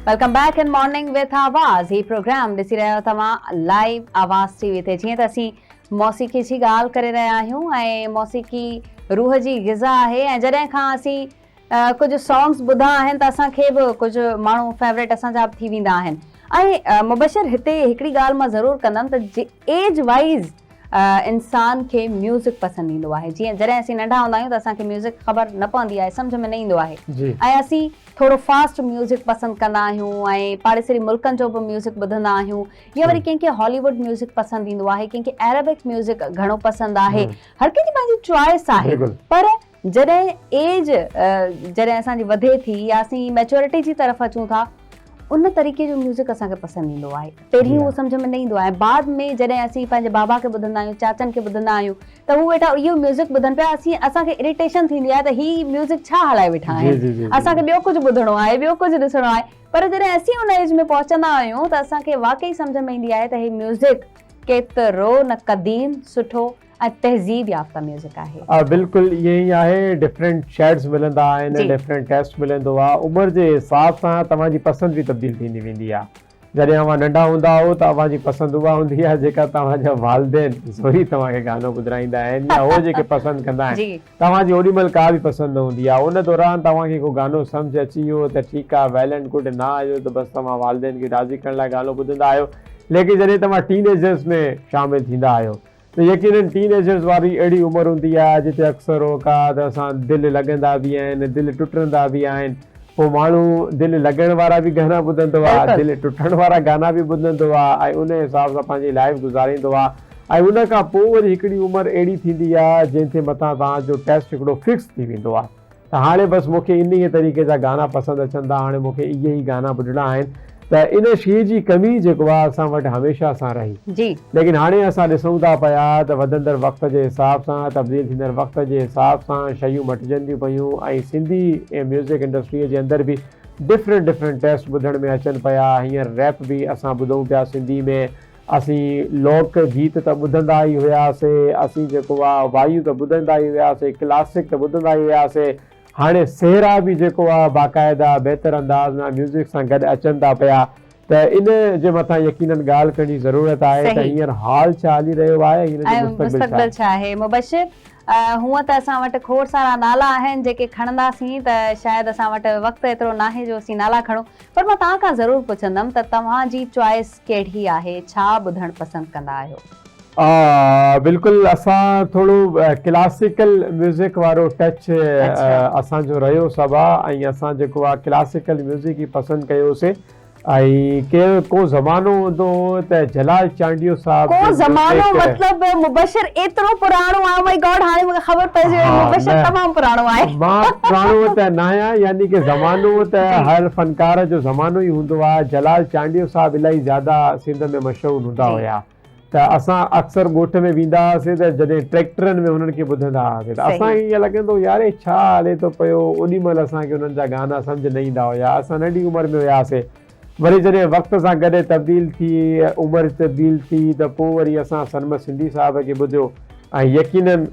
Speaker 1: Welcome back in morning with आवाज़। ही प्रोग्राम ॾिसी रहिया आहियो तव्हां लाइव आवाज़ टीवी ते। जीअं त असीं मौसीक़ी जी ॻाल्हि करे रहिया आहियूं ऐं मौसीक़ी रूह जी ग़िज़ा आहे ऐं जॾहिं खां असीं कुझु सॉन्ग्स ॿुधा आहिनि त असांखे बि कुझु माण्हू फेवरेट असांजा थी वेंदा आहिनि। ऐं मुबशर हिते हिकिड़ी ॻाल्हि मां ज़रूरु कंदमि त एज वाइज़ इंसान खे म्यूज़िक पसंदि ईंदो आहे। जीअं जॾहिं असीं नंढा हूंदा आहियूं त असांखे म्यूज़िक ख़बर न पवंदी आहे, सम्झ में न ईंदो आहे ऐं असीं थोरो फास्ट म्यूज़िक पसंदि कंदा आहियूं ऐं पाड़ेसरी मुल्कनि जो बि म्यूज़िक ॿुधंदा आहियूं, या वरी कंहिंखे हॉलीवुड म्यूज़िक पसंदि ईंदो आहे, कंहिंखे अरेबिक म्यूज़िक घणो पसंदि आहे। हर कंहिंजी पंहिंजी चॉइस आहे। पर जॾहिं असांजी वधे थी या असीं मैच्योरिटी जी तरफ़ अचूं था, उन तरीक़े जो म्यूज़िक असांखे पसंदि ईंदो आहे। पहिरीं उहो सम्झ में न ईंदो आहे। बाद में जॾहिं असीं पंहिंजे बाबा खे ॿुधंदा आहियूं, चाचनि खे ॿुधंदा आहियूं त हू वेठा इहो म्यूज़िक ॿुधनि पिया, असांखे इरिटेशन थींदी आहे त हीउ म्यूज़िक छा हलाए वेठा आहिनि, असांखे ॿियो कुझु ॿुधणो आहे, ॿियो कुझु ॾिसणो आहे। पर जॾहिं असीं उन एज में पहुचंदा आहियूं त असांखे वाक़ई सम्झ में ईंदी आहे त हीउ म्यूज़िक केतिरो न क़दीम, सुठो ऐं तहज़ीब याफ़्ता म्यूज़िक आहे।
Speaker 2: बिल्कुलु ईअं ई आहे। डिफरेंट शेड्स मिलंदा आहिनि, डिफरेंट टेस्ट मिलंदो आहे। उमिरि जे हिसाब सां तव्हांजी पसंदि बि तब्दील थींदी वेंदी आहे। जॾहिं अव्हां नंढा हूंदा हो त अव्हांजी पसंदि उहा हूंदी आहे जेका तव्हांजा वालिदैन ज़ोरी तव्हांखे गानो ॿुधाईंदा आहिनि या उहो जेके पसंदि कंदा आहिनि। तव्हांजी ओॾीमहिल का बि पसंदि न हूंदी आहे। उन दौरान तव्हांखे को गानो सम्झ अची वियो त ठीकु आहे, वेल एंड गुड, न आयो त बसि तव्हां वालिदैन खे राज़ी करण लाइ गानो ॿुधंदा आहियो। लेकिन जॾहिं तव्हां टीनेजर्स में शामिलु थींदा आहियो त यकीनन टीनेजर्स वारी अहिड़ी उमिरि हूंदी आहे जिते अक्सर औकात असां दिलि लॻंदा बि आहिनि, दिलि टुटंदा बि आहिनि। पोइ माण्हू दिलि लॻण वारा बि गाना ॿुधंदो आहे, दिलि टुटण वारा गाना बि ॿुधंदो आहे ऐं उन हिसाब सां पंहिंजी लाइफ गुज़ारींदो आहे। ऐं उन खां पोइ वरी हिकिड़ी उमिरि अहिड़ी थींदी आहे जंहिंजे मथां तव्हांजो टेस्ट हिकिड़ो फिक्स थी वेंदो आहे त हाणे बसि मूंखे इन तरीक़े जा गाना पसंदि अचनि था, हाणे मूंखे इहे ई गाना ॿुधणा आहिनि। त इन शइ जी कमी जेको आहे असां वटि हमेशह सां रही। लेकिन हाणे असां ॾिसूं था पिया त वधंदड़ वक़्त जे हिसाब सां, तब्दील थींदड़ वक़्त जे हिसाब सां शयूं मटिजंदियूं पियूं ऐं सिंधी म्यूज़िक इंडस्ट्रीअ जे अंदरि बि डिफरेंट टेस्ट ॿुधण में अचनि पिया। हींअर रैप बि असां ॿुधूं पिया सिंधी में, असीं लोक गीत त ॿुधंदा ई हुआसीं, असीं जेको आहे वायु त ॿुधंदा ई हुआसीं, क्लासिक त ॿुधंदा ई हुआसीं। हाणे सेहरा बि जेको आहे बाक़ाइदा बहितर अंदाज़ में म्यूज़िक सां गॾु अचनि था पिया, त इन जे मथां यकीनन ॻाल्हि करण जी ज़रूरत आहे त हींअर हाल छा हली रहियो आहे, हिन जो
Speaker 1: मुस्तक़बिल छा आहे। मुबशिर, हूअं त असां वटि खोड़ सारा नाला आहिनि जेके खणंदासीं, त शायदि असां वटि वक़्तु एतिरो न आहे जो असीं नाला खणूं, पर मां तव्हां खां ज़रूरु पुछंदमि त तव्हांजी चॉइस कहिड़ी आहे, छा ॿुधणु पसंदि कंदा आहियो?
Speaker 2: बिल्कुलु, असां थोरो क्लासिकल म्यूज़िक वारो टच असांजो रहियो सभु आहे, ऐं असां जेको आहे क्लासिकल म्यूज़िक ई पसंदि कयोसीं। ऐं को ज़मानो हूंदो हो त जलाल चांडियो साहब,
Speaker 1: को ज़मानो मतलब मुबशिर एतिरो पुराणो आहे, माय गॉड, हाणे मूंखे ख़बर पइजी वई मुबशिर तमामु पुराणो आहे।
Speaker 2: मां पुराणो त न आहियां, यानी कि ज़मानो त हर फनकार जो ज़मानो ई हूंदो आहे। जलाल चांडियो साहब इलाही ज़्यादा सिंध में मशहूरु हूंदा हुया, त असां अक्सर ॻोठ में वेंदा हुआसीं त जॾहिं ट्रैक्टरनि में हुननि खे ॿुधंदा हुआसीं त असांखे ईअं लॻंदो यार छा हले थो पियो, ओॾी महिल असांखे हुननि जा गाना सम्झ न ईंदा हुया, असां नंढी उमिरि में हुयासीं। वरी जॾहिं वक़्त सां गॾु तब्दील थी, उमिरि तब्दील थी, त पोइ वरी असां सरमद सिंधी साहब खे ॿुधियो, ऐं यकीनन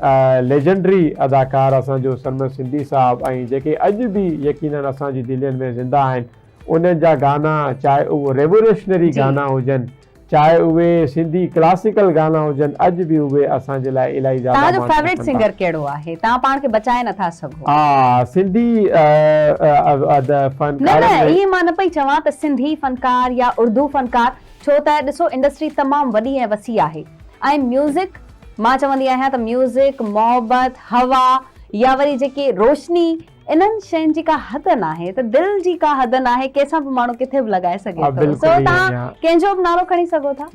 Speaker 2: लेजेंडरी अदाकार असांजो सरमद सिंधी साहब, ऐं जेके अॼु बि यकीनन असांजी दिलनि में ज़िंदा आहिनि, उन्हनि जा गाना, चाहे उहो रेवोल्यूशनरी गाना हुजनि, चाहे उहे सिंधी क्लासिकल गाना हुजनि, अॼु बि उहे असांजे लाइ इलाही ज़्यादा।
Speaker 1: तव्हांजो फेवरेट सिंगर कहिड़ो आहे? तव्हां पाण खे बचाए नथा सघो।
Speaker 2: सिंधी
Speaker 1: फनकार, न इहे मां न पई चवां त सिंधी फनकार या उर्दू फनकार, छो त ॾिसो इंडस्ट्री तमामु वॾी ऐं वसी आहे, ऐं म्यूज़िक, मां चवंदी आहियां त म्यूज़िक, मोहबत, हवा या वरी जेके रोशनी, इन्हनि शयुनि जी का हद न आहे, त दिलि जी का हद न आहे, कंहिंसां बि माण्हू किथे बि लॻाए सघे थो। सो तव्हां कंहिंजो बि नालो खणी सघो था,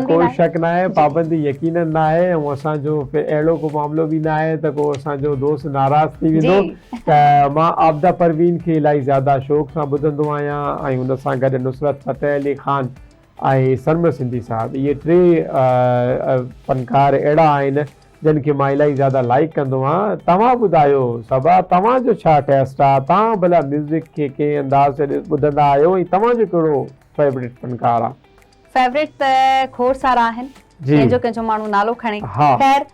Speaker 2: कोई शक न आहे, पाबंदी यकीनन न आहे। ऐं असांजो अहिड़ो को मामिलो बि न आहे त को असांजो दोस्त नाराज़ थी वेंदो। त मां आबदा परवीन खे इलाही ज़्यादा शौक़ सां ॿुधंदो आहियां, ऐं हुन सां गॾु नुसरत फ़तेह अली ख़ान ऐं सरमद सिंधी साहब, इहे टे फनकार अहिड़ा आहिनि जिन खे मां इलाही ज़्यादा लाइक कंदो आहियां। तव्हां ॿुधायो सबा, तव्हांजो छा टेस्ट आहे? तव्हां भला म्यूज़िक खे कंहिं अंदाज़ से ॿुधंदा आहियो, ऐं तव्हांजो कहिड़ो फेवरेट फनकार आहे?
Speaker 1: फेवरेट त खोड़ सारा आहिनि, कंहिंजो कंहिंजो माण्हू नालो खणे। ख़ैर,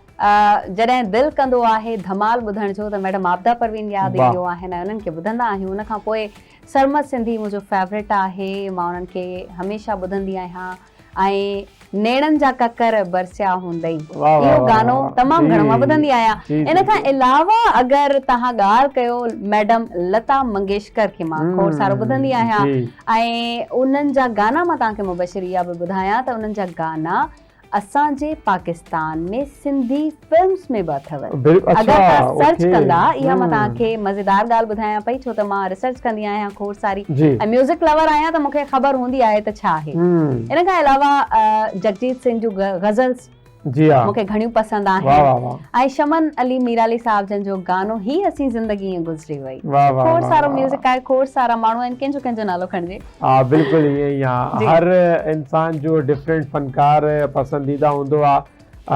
Speaker 1: जॾहिं दिलि कंदो आहे धमाल ॿुधण जो, त मैडम आबदा परवीन यादि ईंदियूं आहिनि, ऐं उन्हनि खे ॿुधंदा आहियूं। उनखां पोइ सरमद सिंधी मुंहिंजो फेवरेट आहे, मां उन्हनि खे हमेशह ॿुधंदी आहियां। ऐं नेणनि जा ककर बरसिया हूंदई, इहो गानो तमामु घणो मां ॿुधंदी आहियां। इन खां अलावा अगरि तव्हां ॻाल्हि कयो मैडम लता मंगेशकर खे, मां खोड़ सारो ॿुधंदी आहियां, ऐं उन्हनि जा गाना मां तव्हांखे मुबशिर इहा बि ॿुधायां त उन्हनि जा गाना असांजे पाकिस्तान में सिंधी फिल्म्स में बि अथव। अगरि तव्हां सर्च कंदा, इहा मां तव्हांखे मज़ेदार ॻाल्हि ॿुधायां पई, छो त मां रिसर्च कंदी आहियां खोड़ सारी, ऐं म्यूज़िक लवर आहियां, त मूंखे ख़बर हूंदी आहे त छा आहे। इन खां अलावा जगजीत सिंह जूं गज़ल्स मूंखे घणियूं पसंदि आहिनि, ऐं शमन अली मीराली साहब जन जो गानो ही असीं ज़िंदगी गुज़री वई। खोड़ सारो म्यूज़िक आहे, खोड़ सारा माण्हू आहिनि, कंहिंजो कंहिंजो नालो खणिजे।
Speaker 2: हा, बिल्कुलु ईअं ई आहे, हर इंसान जो डिफरेंट फनकार पसंदीदा हूंदो आहे,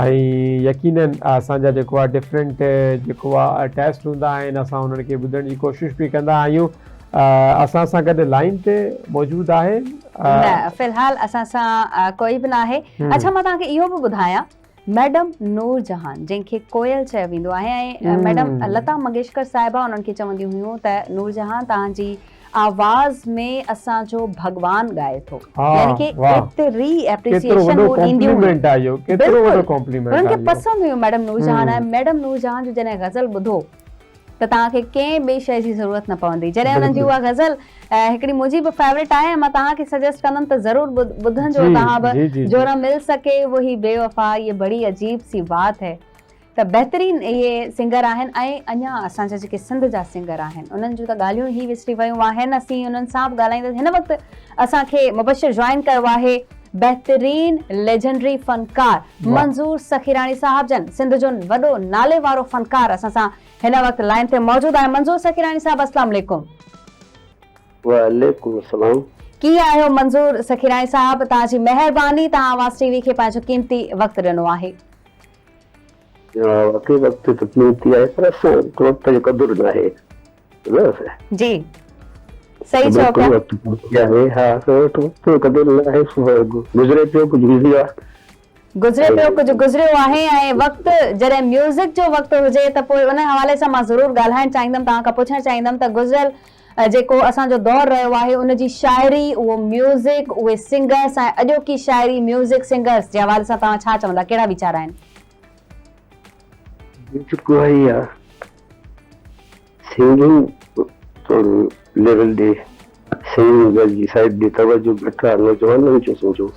Speaker 2: ऐं यकीनन असांजा जेको आहे डिफरेंट जेको आहे टेस्ट हूंदा आहिनि, असां उन्हनि खे ॿुधण जी कोशिशि बि कंदा आहियूं। असां सां गॾु लाइन ते मौजूदु आहे?
Speaker 1: न, फ़िलहाल असां सां कोई बि न आहे। अच्छा, मां तव्हांखे इहो बि ॿुधायां, मैडम नूर जहान, जंहिंखे कोयल चयो वेंदो आहे, ऐं मैडम लता मंगेशकर साहिबा उन्हनि खे चवंदियूं हुयूं त नूर जहान तव्हांजी आवाज़ में असांजो भगवान ॻाए थो, यानी कि एतिरी एप्रिसिएशन ईंदियूं हुयूं, उन्हनि खे पसंदि हुयूं मैडम नूर जहान। ऐं मैडम नूर जहान जो जॾहिं गज़ल ॿुधो त तव्हांखे कंहिं ॿिए शइ जी ज़रूरत न पवंदी। जॾहिं हुननि जी उहा गज़ल हिकिड़ी मुंहिंजी बि फेवरेट आहे, मां तव्हांखे सजेस्ट कंदमि त ज़रूरु ॿुधंजो तव्हां बि, जो न मिल सके वही बेवफा, ये बड़ी अजीब सी बात है। त बहितरीन इहे सिंगर आहिनि, ऐं अञा असांजा जेके सिंध जा सिंगर आहिनि उन्हनि जूं त ॻाल्हियूं ई विसरी वियूं आहिनि। असीं उन्हनि सां बि ॻाल्हाईंदासीं। हिन वक़्तु असांखे मुबशिर जॉइन कयो आहे बहितरीन लेजेंडरी फनकार मंज़ूर सखीरानी साहब जन, सिंध जो वॾो नाले वारो फनकार असां सां हिन वक़्तु लाइन ते मौजूदु आहे। मंज़ूर सखीरानी साहब, अस्सलाम वालेकुम।
Speaker 5: वालेकुम सलाम।
Speaker 1: कीअं आहियो मंज़ूर सखीरानी साहब? तव्हांजी महिरबानी, तव्हां आवाज़ टीवी खे पंहिंजो कीमती वक़्तु ॾिनो आहे।
Speaker 5: वाकई वक़्तु त कीमती आहे, पर असां वक़्त जो क़दुरु न आहे।
Speaker 1: जी, सही चओ
Speaker 3: बिल्कुलु
Speaker 1: पिया।
Speaker 3: वक़्तु पूरो आहे। हा तो कॾहिं न आहे गुज़रे पियो कुझु बिज़ी आहे।
Speaker 1: गुज़रे पियो कुझु गुज़रियो आहे ऐं वक़्तु जॾहिं म्यूज़िक जो वक़्तु हुजे त पोइ उन हवाले सां मां ज़रूरु ॻाल्हाइणु चाहींदमि, तव्हां खां पुछणु चाहींदमि त गुज़िरियल जेको असांजो दौरु रहियो आहे उन जी शाइरी, उहो म्यूज़िक, उहे सिंगर्स ऐं अॼोकी शाइरी म्यूज़िक सिंगर्स जे हवाले सां तव्हां छा चवंदा, कहिड़ा वीचार आहिनि?
Speaker 3: जेको आहे इहा सिंगिंग थोरो लेवल ॾे, सिंगिंग जी साइड ॾे तवजो घटि आहे नौजवाननि जो सोचो।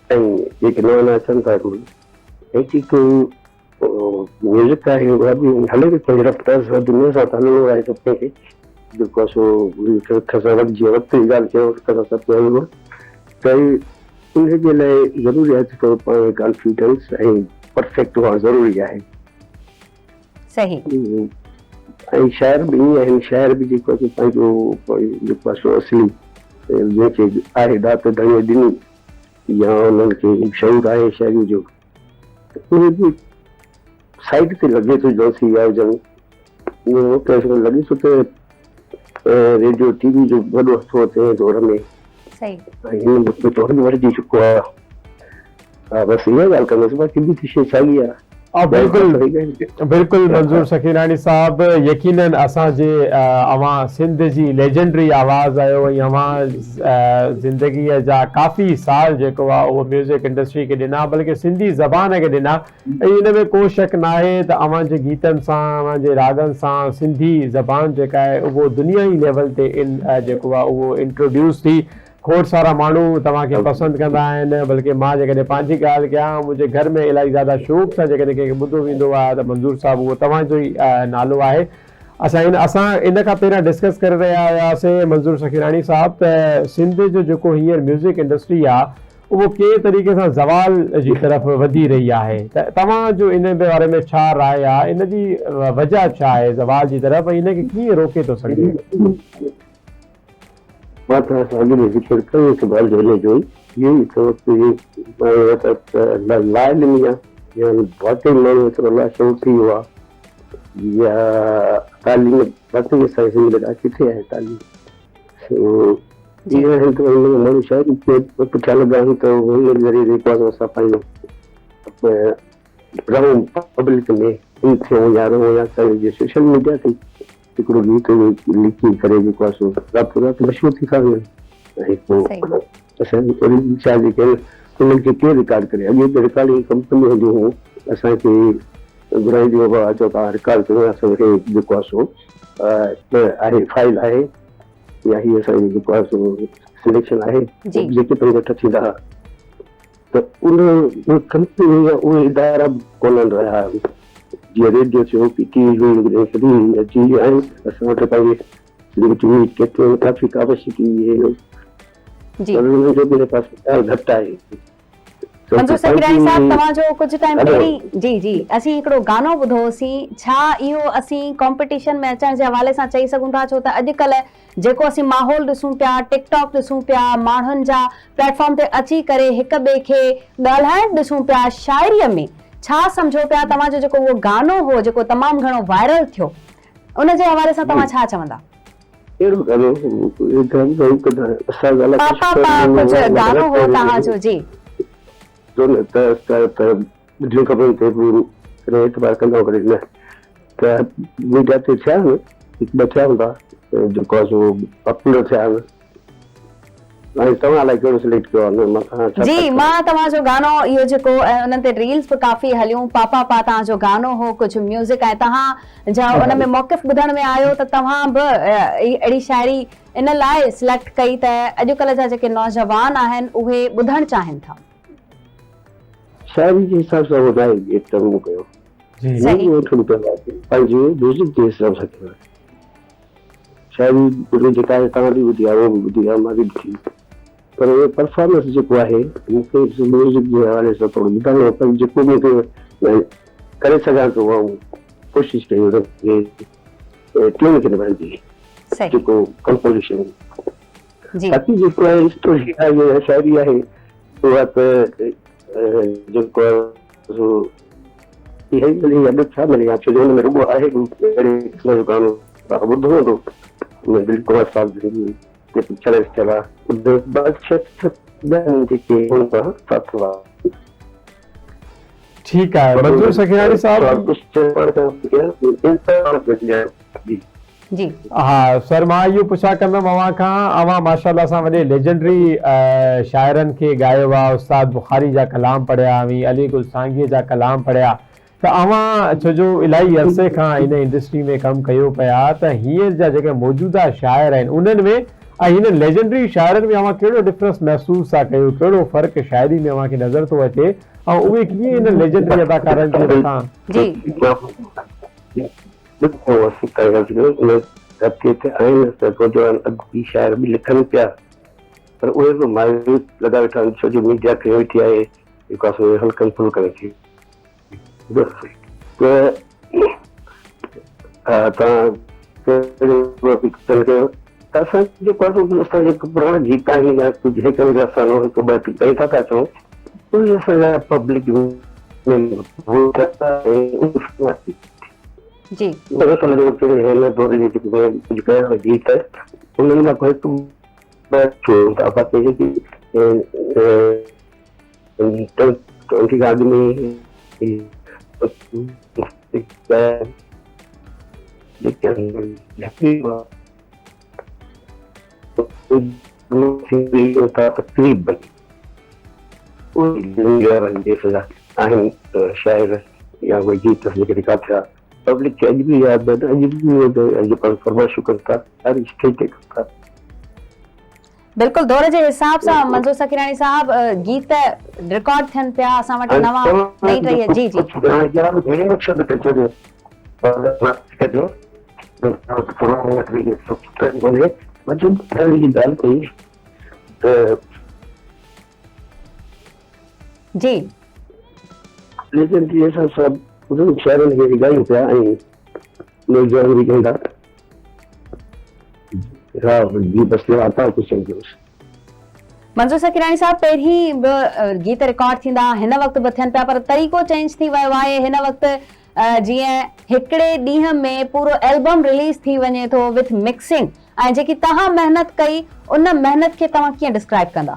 Speaker 3: ऐं जेके नवां नवां अचनि था ऐं जेको म्यूज़िक आहे उहा बि हले थी पंहिंजी रफ़्तार सां दुनिया सां हलिणो आहे त कंहिंखे जेको आहे सो वक़्तु जी ॻाल्हि कयूं त उनजे लाइ ज़रूरी आहे त पाण कॉन्फिडेंस ऐं परफेक्ट हुअणु ज़रूरी आहे।
Speaker 1: सही।
Speaker 3: ऐं शाइर बि ईअं आहिनि, शाइर बि जेको आहे पंहिंजो जेको आहे सो असली जंहिंखे आहे दात धणी ॾिनी या उन्हनि खे शौक़ु आहे शाइरी जो उहे बि साइड ते लॻे थो जोशी हुजनि, लॻे थो त रेडियो टीवी जो वॾो हथो थिए दौर में।
Speaker 1: सही।
Speaker 3: ऐं हिन दौर में वरिजी चुको आहे। हा बसि इहा ॻाल्हि कंदुसि, बाक़ी ॿी त शइ साॻी आहे।
Speaker 2: बिल्कुल मंजूर सकीनानी साहब, यकीनन असांजे अवां सिंध जी लेजेंडरी आवाज़ आयो ऐं अवां ज़िंदगीअ जा काफ़ी साल जेको आहे उहो म्यूज़िक इंडस्ट्री खे ॾिना, बल्कि सिंधी ज़बान खे ॾिना। ऐं हिन में को शक न आहे त अवां जे गीतनि सां, अवां जे रागनि सां सिंधी ज़बान जेका आहे उहो दुनियाई लेवल ते जेको आहे उहो इंट्रोड्यूस थी। खोड़ सारा माण्हू तव्हांखे पसंदि कंदा आहिनि, बल्कि मां जेकॾहिं पंहिंजी ॻाल्हि कयां, मुंहिंजे घर में इलाही ज़्यादा शौक़ सां जेकॾहिं कंहिंखे ॿुधो वेंदो आहे त मंज़ूर साहिबु उहो तव्हांजो ई नालो आहे। असां इन खां पहिरियां डिस्कस करे रहिया हुआसीं मंज़ूर सकीनानी साहब त सिंध जो जेको हींअर म्यूज़िक इंडस्ट्री आहे उहो कंहिं तरीक़े सां ज़वाल जी तरफ़ वधी रही आहे, त तव्हांजो इन जे बारे में छा राय आहे, इन जी वजह छा आहे ज़वाल जी तरफ़, ऐं इनखे कीअं रोके थो सघे?
Speaker 3: मां त अॻे में ज़िक्र कयो हिकु ॻाल्हि जो हिन जो इहो ई अथव की लाइ ॾिनी आहे या वाकई माण्हू एतिरो लाशौक़ थी वियो आहे या तालीम वाकई असांजे सिंध में किथे आहे तालीम। इहे आहिनि त माण्हू शायदि पुठियां लॻा आहिनि त हुन ज़रिए जेको आहे असां पंहिंजो रहूं पब्लिक में इन थियूं या रहूं या सोशल मीडिया ते हिकिड़ो गीत लिखी करे जेको आहे सो राति राति मशहूरु थी था वञनि। ऐं पोइ असांजी वरी छा जेके उन्हनि खे केरु रिकॉर्ड करे, अॻे त रिकॉर्डिंग कंपनियूं हूंदियूं हुयूं, असांखे घुराईंदियूं बाबा अचो तव्हां रिकॉर्ड कयो, असांखे जेको आहे सो आहे फाइल आहे या हीअ असांजी जेको आहे सो सिलेक्शन आहे जेके पंहिंजा वटि थींदा हुआ त उन कंपनी उहे इदारा कोन्हनि रहिया। जीअं रेडियो थियो, टीवी अची आहिनि, असां वटि पंहिंजे केतिरो काफ़ी कैपेसिटी जो मेरे पास घटि आहे।
Speaker 1: मंजूर सकीनानी साहब, तव्हांजो कुझु टाइम पहिरीं जी असीं हिकिड़ो गानो ॿुधोसीं, छा इहो असीं कॉम्पिटिशन में अचण जे हवाले सां चई सघूं था? छो त अॼुकल्ह जेको असीं माहौल ॾिसूं पिया, टिकटॉक ॾिसूं पिया, माण्हुनि जा प्लेटफॉर्म ते अची करे हिक ॿिए खे ॻाल्हाइण ॾिसूं पिया, शाइरीअ में छा सम्झो पिया? तव्हांजो जेको उहो गानो हो जेको तमामु घणो वायरल थियो, उन जे हवाले सां तव्हां छा चवंदा? पापा कुझु गानो हो तव्हांजो जी
Speaker 3: ॿुधियूं ख़बरूं ते एतबार कंदा करे न त मीडिया ते थिया आहिनि, हिकु ॿ थिया हूंदा जेको आहे सो पॉपुलर थिया आहिनि। ऐं तव्हां लाइ कहिड़ो सिलेक्ट कयो आहे?
Speaker 1: जी मां तव्हांजो गानो इहो जेको उन्हनि ते रील्स बि काफ़ी हलियूं, पापा तव्हांजो गानो हो, कुझु म्यूज़िक ऐं तव्हां जा उन में मौक़िफ़ ॿुधण में आयो त तव्हां बि अहिड़ी शाइरी इन लाइ सिलेक्ट कई त अॼुकल्ह जा जेके नौजवान आहिनि उहे ॿुधणु चाहिनि था।
Speaker 3: शाइरी जे हिसाब सां ॿुधाए तर्मो कयो, पंहिंजे म्यूज़िक जे हिसाब सां कयो। शाइरी जेका आहे तव्हां बि ॿुधी आहे, उहो बि ॿुधी आहे, मां बि ॾिठी, पर उहो परफॉर्मेंस जेको आहे मूंखे म्यूज़िक जे हवाले सां थोरो ॿुधाइणो, पर जेको मूंखे करे सघां थो ऐं कोशिशि कई हुनखे ट्यून खे निभाइण जेको कंपोज़िशन। बाक़ी जेको आहे स्टोरी आहे, शाइरी आहे, उहा त जेको इहा छा मिले छो जो हुन में रुॻो आहे गानो ॿुधो हूंदो
Speaker 5: दिल को साफ के पिक्चर चला उधर बादशाह जेके उनका साथ हुआ।
Speaker 2: ठीकु आहे मंजूर सखियाणी साहब।
Speaker 5: कुछ चवण चाहियां
Speaker 1: जी
Speaker 2: हाँ सर, मां इहो पुछा कंदुमि अव्हां खां, अव्हां माशाल्लाह सां वॾे लेजेंडरी शाइरनि खे ॻायो आहे, उस्ताद बुखारी जा कलाम पढ़िया हुई, अली गुलसांगीअ जा कलाम पढ़िया, त अव्हां छो जो इलाही अरसे खां इन इंडस्ट्री में कमु कयो पिया, त हींअर जा जेके मौजूदा शाइर आहिनि उन्हनि में ऐं हिन लेजेंडरी शाइरनि में अव्हां कहिड़ो डिफरेंस महसूस था कयो, कहिड़ो फ़र्क़ु शाइरी में अव्हांखे नज़र थो अचे, ऐं उहे कीअं हिन लेजेंडरी अदाकारनि जे मथां?
Speaker 1: जी
Speaker 5: शायर भी लिखनि पिया पर उहे बि मायूस लॻा वेठा आहिनि छो जो मीडिया खे वेठी आहे बिकॉज़ उहे हल्कनि फुल्कनि खे असांजे पुराणा गीत आहिनि या कुझु हिकु असां हिकु ॿ कई था चऊं उहे असांजा पब्लिक
Speaker 1: जी
Speaker 5: कुछ गीत है उन्होंने ना कोई तुम आदमी तकलीफ बनी शायर या कोई गीत लिखा था पब्लिक के अज भी याद है, अज भी अज पर फरमाइशों करता हर स्टेज करता।
Speaker 1: बिल्कुल दौर जे हिसाब सां मंजूर सखीरानी साहब गीत रिकॉर्ड थियनि पिया, असां वटि नवां नई टही है। जी जी
Speaker 5: घणे मक़सद ते चयो कजो मतलब फैमिली की दाल कई
Speaker 1: जी
Speaker 5: लेकिन ये सब शायरनि खे ॻायूं पिया ऐं नौजवान बि कंदा
Speaker 1: मंजूर सखीरानी साहब, पहिरीं बि गीत रिकॉर्ड थींदा, हिन वक़्तु बि थियनि पिया, पर तरीक़ो चेंज थी वियो आहे। हिन वक़्तु जीअं हिकिड़े ॾींहं में पूरो एल्बम रिलीज़ थी वञे थो विथ मिक्सिंग, ऐं जेकी तव्हां महिनत कई उन महिनत खे तव्हां कीअं डिस्क्राइब कंदा?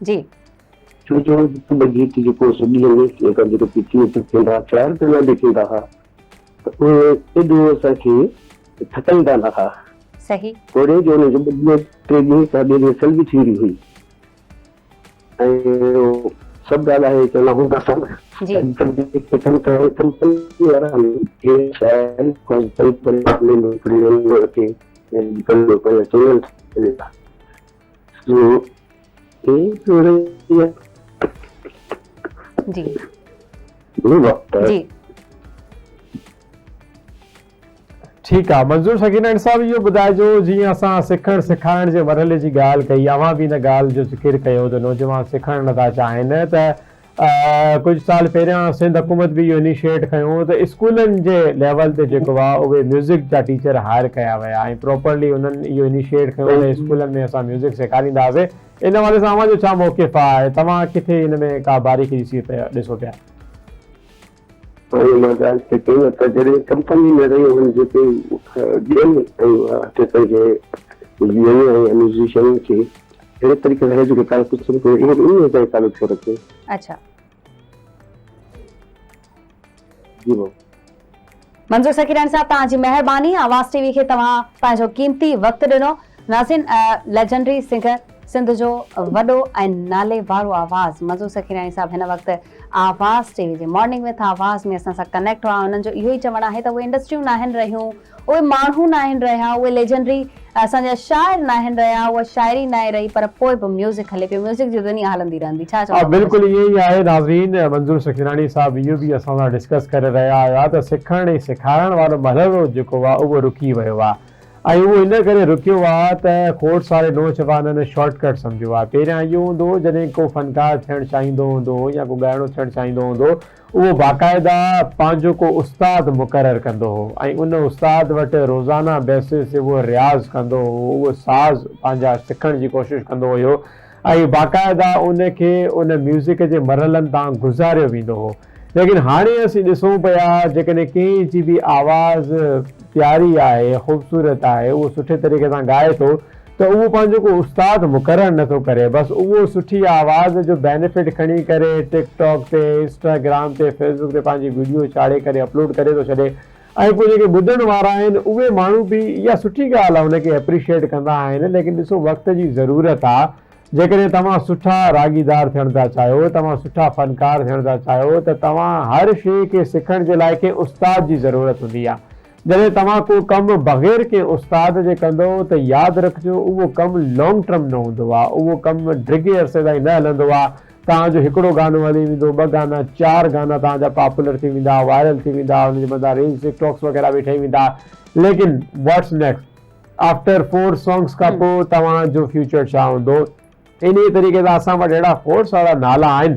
Speaker 1: जी
Speaker 5: छो जो गीत जेको ॾींहं में जेको पिक्चर थींदा 4 पैना बि थींदा हुआ त उहे एॾो असांखे थकंदा न हुआ।
Speaker 1: सही
Speaker 5: थोरे जो हुनजो 2-3 ॾींहं खां रिहर्सल बि थींदी हुई ऐं सभु ॻाल्हाए चवंदा हूंदा सन
Speaker 1: जी
Speaker 5: जी
Speaker 2: ठीकु आहे मंजूर सखीरानी साहब, इहो ॿुधाइजो जीअं असां सिखण सिखाइण जे मरहले जी ॻाल्हि कई, अव्हां बि हिन ॻाल्हि जो ज़िक्र कयो त नौजवान सिखणु नथा चाहिनि, त कुझु साल पहिरियां सिंध हुकूमत बि इहो इनिशिएट खयों त स्कूलनि जे लेवल ते जेको आहे उहे म्यूज़िक जा टीचर हायर कया विया ऐं प्रॉपरली उन्हनि इहो इनिशिएट कयो त स्कूलनि में असां म्यूज़िक सेखारींदासीं। इन हवाले सां अव्हांजो छा मौक़िफ़ आहे, तव्हां किथे हिन में का बारीकी ॾिसी पिया ॾिसो पिया?
Speaker 5: मां ॻाल्हि थी कई न त जॾहिं कंपनी में रही हुन जेके म्यूज़िशियन खे अहिड़े तरीक़े सां जेके ताल कुझु इन जो तालुक छो रखे।
Speaker 1: अच्छा मंजूर सखीरानी साहब, तव्हांजी महिरबानी, आवाज़ टीवी खे तव्हां पंहिंजो क़ीमती वक़्तु ॾिनो। नाज़रीन, लेजेंडरी सिंगर, सिंध जो वॾो ऐं नाले वारो आवाज़ मंजूर सखीरानी साहब हिन वक़्तु आवाज़ टीवी जे मॉर्निंग विथ आवाज़ में असां सां कनेक्ट हुआ। उन्हनि जो इहो ई चवणु आहे त उहे इंडस्ट्रियूं न आहिनि रहियूं, उहे माण्हू न आहिनि रहिया, उहे लेजेंडरी असांजा शाइर न आहिनि रहिया, उहा शाइरी न आहे रही, पर पोइ बि म्यूज़िक हले पियो, म्यूज़िक जी दुनिया हलंदी रहंदी। छा चवंदा?
Speaker 2: बिल्कुलु ईअं ई आहे नाज़रीन, मंजूर सखीरानी साहब इहो बि असां सां डिस्कस करे रहिया हुआ त सिखण ऐं सेखारण वारो मरहलो जेको आहे उहो रुकी वियो आहे ऐं उहो इन करे रुकियो आहे त खोड़ सारे नौजवाननि शॉर्टकट सम्झो आहे। पहिरियां इहो हूंदो हो जॾहिं को फनकार थियणु चाहींदो हूंदो या को ॻाइणो थियणु चाहींदो हूंदो, उहो बाक़ाइदा पंहिंजो को उस्ताद मुक़ररु कंदो हो ऐं उन उस्ताद वटि रोज़ाना बेसिस ते उहो रियाज़ कंदो हो, उहो साज़ पंहिंजा सिखण जी कोशिशि कंदो हुयो ऐं बाक़ाइदा उनखे उन म्यूज़िक जे मरहलनि तां गुज़ारियो वेंदो हो। लेकिन हाणे असीं ॾिसूं पिया जेकॾहिं कंहिं जी बि आवाज़ प्यारी आहे ख़ूबसूरत आहे उहो सुठे तरीक़े सां ॻाए थो त उहो पंहिंजो को उस्ताद मुक़ररु नथो करे बसि उहो सुठी आवाज़ जो बेनिफिट खणी करे टिकटॉक ते इंस्टाग्राम ते फेसबुक ते पंहिंजी वीडियो चाढ़े करे अपलोड करे थो छॾे ऐं पोइ जेके ॿुधण वारा आहिनि उहे माण्हू बि इहा सुठी ॻाल्हि आहे हुनखे एप्रिशिएट कंदा आहिनि लेकिन ॾिसो वक़्त जी ज़रूरत आहे जेकॾहिं तव्हां सुठा रागीदार थियण था चाहियो तव्हां सुठा फ़नकार थियण था चाहियो त तव्हां हर शइ खे सिखण जे लाइ कंहिं उस्ताद जी ज़रूरत हूंदी आहे जॾहिं तव्हां को कमु बग़ैर कंहिं उस्ताद जे कंदो त यादि रखिजो उहो कमु लॉन्ग टर्म न हूंदो आहे उहो कमु ढिघे अरसे ताईं न हलंदो आहे तव्हांजो हिकिड़ो गानो हली वेंदो 2 गाना 4 गाना तव्हांजा पॉपुलर थी वेंदा वायरल थी वेंदा हुनजे मथां रील्स टिकटॉक्स वग़ैरह बि ठही वेंदा लेकिन व्हाट्स नेक्स्ट आफ्टर 4 सॉन्ग्स खां पोइ तव्हांजो फ्यूचर छा हूंदो इन तरीक़े सां असां वटि अहिड़ा फोर्स वारा नाला आहिनि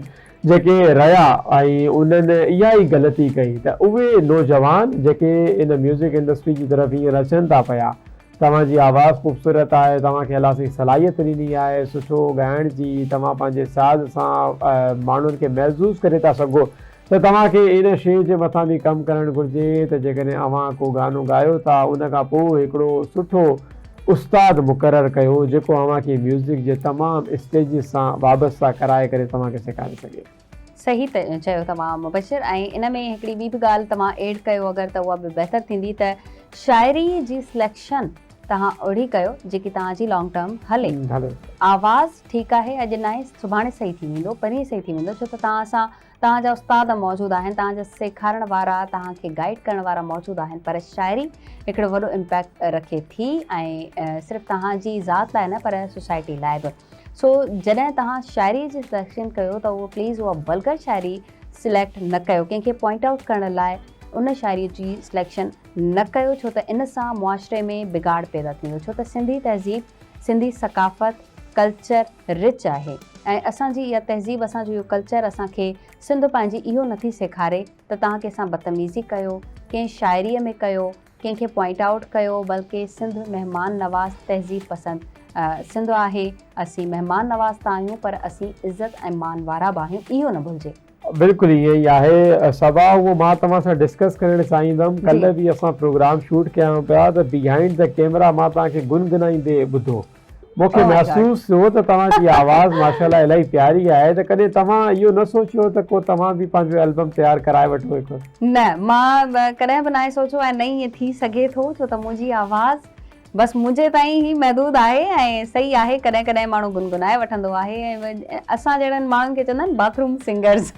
Speaker 2: जेके रहिया ऐं उन्हनि इहा ई ग़लती कई त उहे नौजवान जेके इन म्यूज़िक इंडस्ट्री जी तरफ़ हीअं अचनि था पिया तव्हांजी आवाज़ ख़ूबसूरत आहे तव्हांखे अलासी सलाहियत ॾिनी आहे सुठो ॻाइण जी तव्हां पंहिंजे साज़ सां माण्हुनि खे महसूसु करे था सघो त तव्हांखे इन शइ जे मथां बि कमु करणु घुरिजे त जेकॾहिं अव्हां को गानो ॻायो था उन खां पोइ हिकिड़ो सुठो उस्ताद मुक़ररु कयो जेको अव्हांखे म्यूज़िक जे तमामु स्टेजिस सां वाबस्ता कराए करे तव्हांखे सेखारे सघे
Speaker 1: सही चयो तव्हां मुबशिर ऐं इन में हिकिड़ी ॿी बि ॻाल्हि तव्हां एड कयो अगरि त उहा बि बहितर थींदी त शाइरी जी सिलेक्शन तव्हां ओड़ी कयो जेकी तव्हांजी लॉन्ग टर्म हले आवाज़ ठीकु आहे अॼु न आहे सुभाणे सही थी वेंदो परीहं सही थी वेंदो छो त तव्हांजा उस्ताद मौजूदु आहिनि तव्हांजा सेखारण वारा तव्हांखे गाइड करण वारा मौजूदु आहिनि पर शाइरी हिकिड़ो वॾो इम्पैक्ट रखे थी ऐं सिर्फ़ु तव्हांजी ज़ात लाइ न पर सोसाइटी लाइ बि सो जॾहिं तव्हां शाइरी जी सिलेक्शन कयो त उहो प्लीज़ उहा वल्गर शाइरी सिलेक्ट न कयो कंहिंखे पॉइंट आउट करण लाइ उन शाइरी जी सिलेक्शन न कयो छो त इन सां मुआशरे में बिगाड़ पैदा थींदो छो त सिंधी तहज़ीब सिंधी सकाफ़त कल्चर रिच आहे ऐं असांजी इहा तहज़ीब असांजो इहो कल्चर असांखे सिंध पंहिंजी इहो नथी सेखारे त तव्हां कंहिंसां बदतमीज़ी कयो कंहिं शाइरीअ में कयो कंहिंखे पॉइंट आउट कयो बल्कि सिंध महिमान नवाज़ तहज़ीब पसंदि सिंध आहे असीं महिमान नवाज़ त आहियूं पर असीं इज़त ऐं मान वारा बि आहियूं इहो न भुलिजे
Speaker 2: बिल्कुलु ईअं ई आहे सबा उहो मां तव्हां सां डिस्कस करणु चाहींदुमि कल्ह बि असां प्रोग्राम शूट कयूं पिया त बिहाइंड द कैमरा मां तव्हांखे गुनगुनाईंदे ॿुधो मूंखे महसूसु थियो त तव्हांजी आवाज़ माशाल्लाह इलाही प्यारी आहे त कॾहिं तव्हां इहो न सोचियो त को तव्हां बि पंहिंजो एल्बम तयारु कराए वठो हिकु
Speaker 1: न मां कॾहिं बि न सोचियो ऐं न ईअं थी सघे थो छो त मुंहिंजी आवाज़ बसि मुंहिंजे ताईं ई महदूद आहे ऐं सही आहे कॾहिं कॾहिं माण्हू गुनगुनाए वठंदो आहे ऐं असां जहिड़नि माण्हुनि खे चवंदा आहिनि बाथरूम सिंगर्स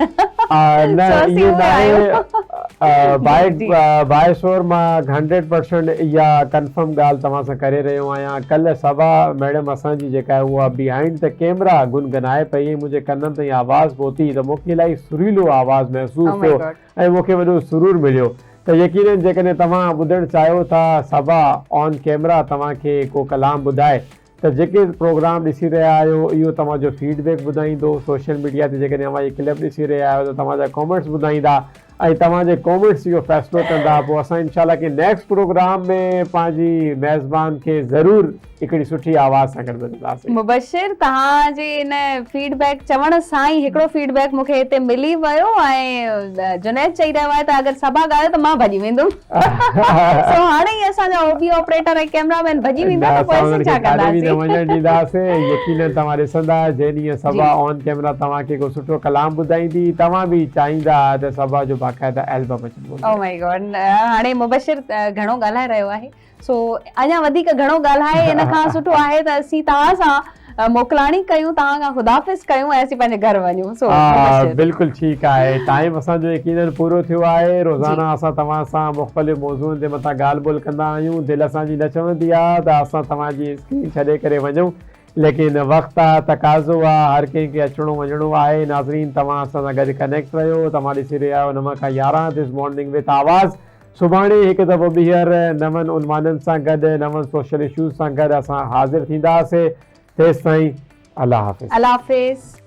Speaker 2: बाय शोर मां 100% इहा कंफर्म ॻाल्हि तव्हां सां करे रहियो आहियां कल्ह सबा मैडम असांजी जेका आहे उहा बिहाइंड द कैमरा गुनगुनाए पई मुंहिंजे कननि ताईं आवाज़ पहुती त मूंखे इलाही सुरीलो आवाज़ महसूसु थियो ऐं मूंखे वॾो सुरूर मिलियो त यकीनन जेकॾहिं तव्हां ॿुधणु चाहियो था सबा ऑन कैमरा तव्हांखे को कलाम ॿुधाए त जेके प्रोग्राम ॾिसी रहिया आहियो इहो तव्हांजो फीडबैक ॿुधाईंदो सोशल मीडिया ते जेकॾहिं अव्हां इहे क्लिप ॾिसी रहिया आहियो त तव्हांजा कॉमेंट्स ॿुधाईंदा ऐं तव्हांजे कॉमेंट्स इहो फ़ैसिलो कंदा पोइ असां इनशाला की नेक्स्ट प्रोग्राम में पंहिंजी मेज़बान खे ज़रूरु हिकिड़ी सुठी आवाज़ सां गॾु ॿुधंदासीं
Speaker 1: मुबशिर तव्हांजे इन फीडबैक चवण सां ई हिकिड़ो फीडबैक मूंखे हिते मिली वियो ऐं जुनैद चई रहियो आहे त अगरि सबा ॻाल्हि त मां भॼी वेंदुमि सो हाणे ई असांजा ओबी ऑपरेटर ऐं कैमरामैन भॼी वेंदा त पोइ असां छा
Speaker 2: कंदासीं यकीनन तव्हां ॾिसंदा जंहिं ॾींहुं सबा ऑन कैमरा तव्हांखे को सुठो कलाम ॿुधाईंदी तव्हां बि चाहींदा त सबा जो बाक़ाइदा एल्बम अचंदो
Speaker 1: ओ माय गॉड हाणे मुबशिर घणो ॻाल्हाए रहियो आहे सो अञा वधीक घणो ॻाल्हाए इन खां सुठो आहे त असीं तव्हां सां मोकलाणी कयूं तव्हां खां ख़ुदाफ़िज़ कयूं ऐं असीं पंहिंजे घर वञूं सो
Speaker 2: बिल्कुलु ठीकु आहे टाइम असांजो यकीनन पूरो थियो आहे रोज़ाना असां तव्हां सां मुख़्तलिफ़ मौज़ूअनि ते मथां ॻाल्हि ॿोल कंदा आहियूं दिलि असांजी न चवंदी आहे त असां तव्हांजी स्क्रीन छॾे करे वञूं लेकिन वक़्तु आहे तक़ाज़ो आहे हर कंहिंखे अचिणो वञिणो आहे नाज़रीन तव्हां असां सां गॾु कनेक्ट रहियो तव्हां ॾिसी रहिया आहियो 9 खां 11 दिस मॉर्निंग विथ आवाज़ सुभाणे हिकु दफ़ो ॿीहर नवनि उनवाननि सां गॾु नवनि सोशल इशूज़ सां गॾु असां हाज़िर थींदासीं तेसिताईं अल्लाह हाफ़िज़।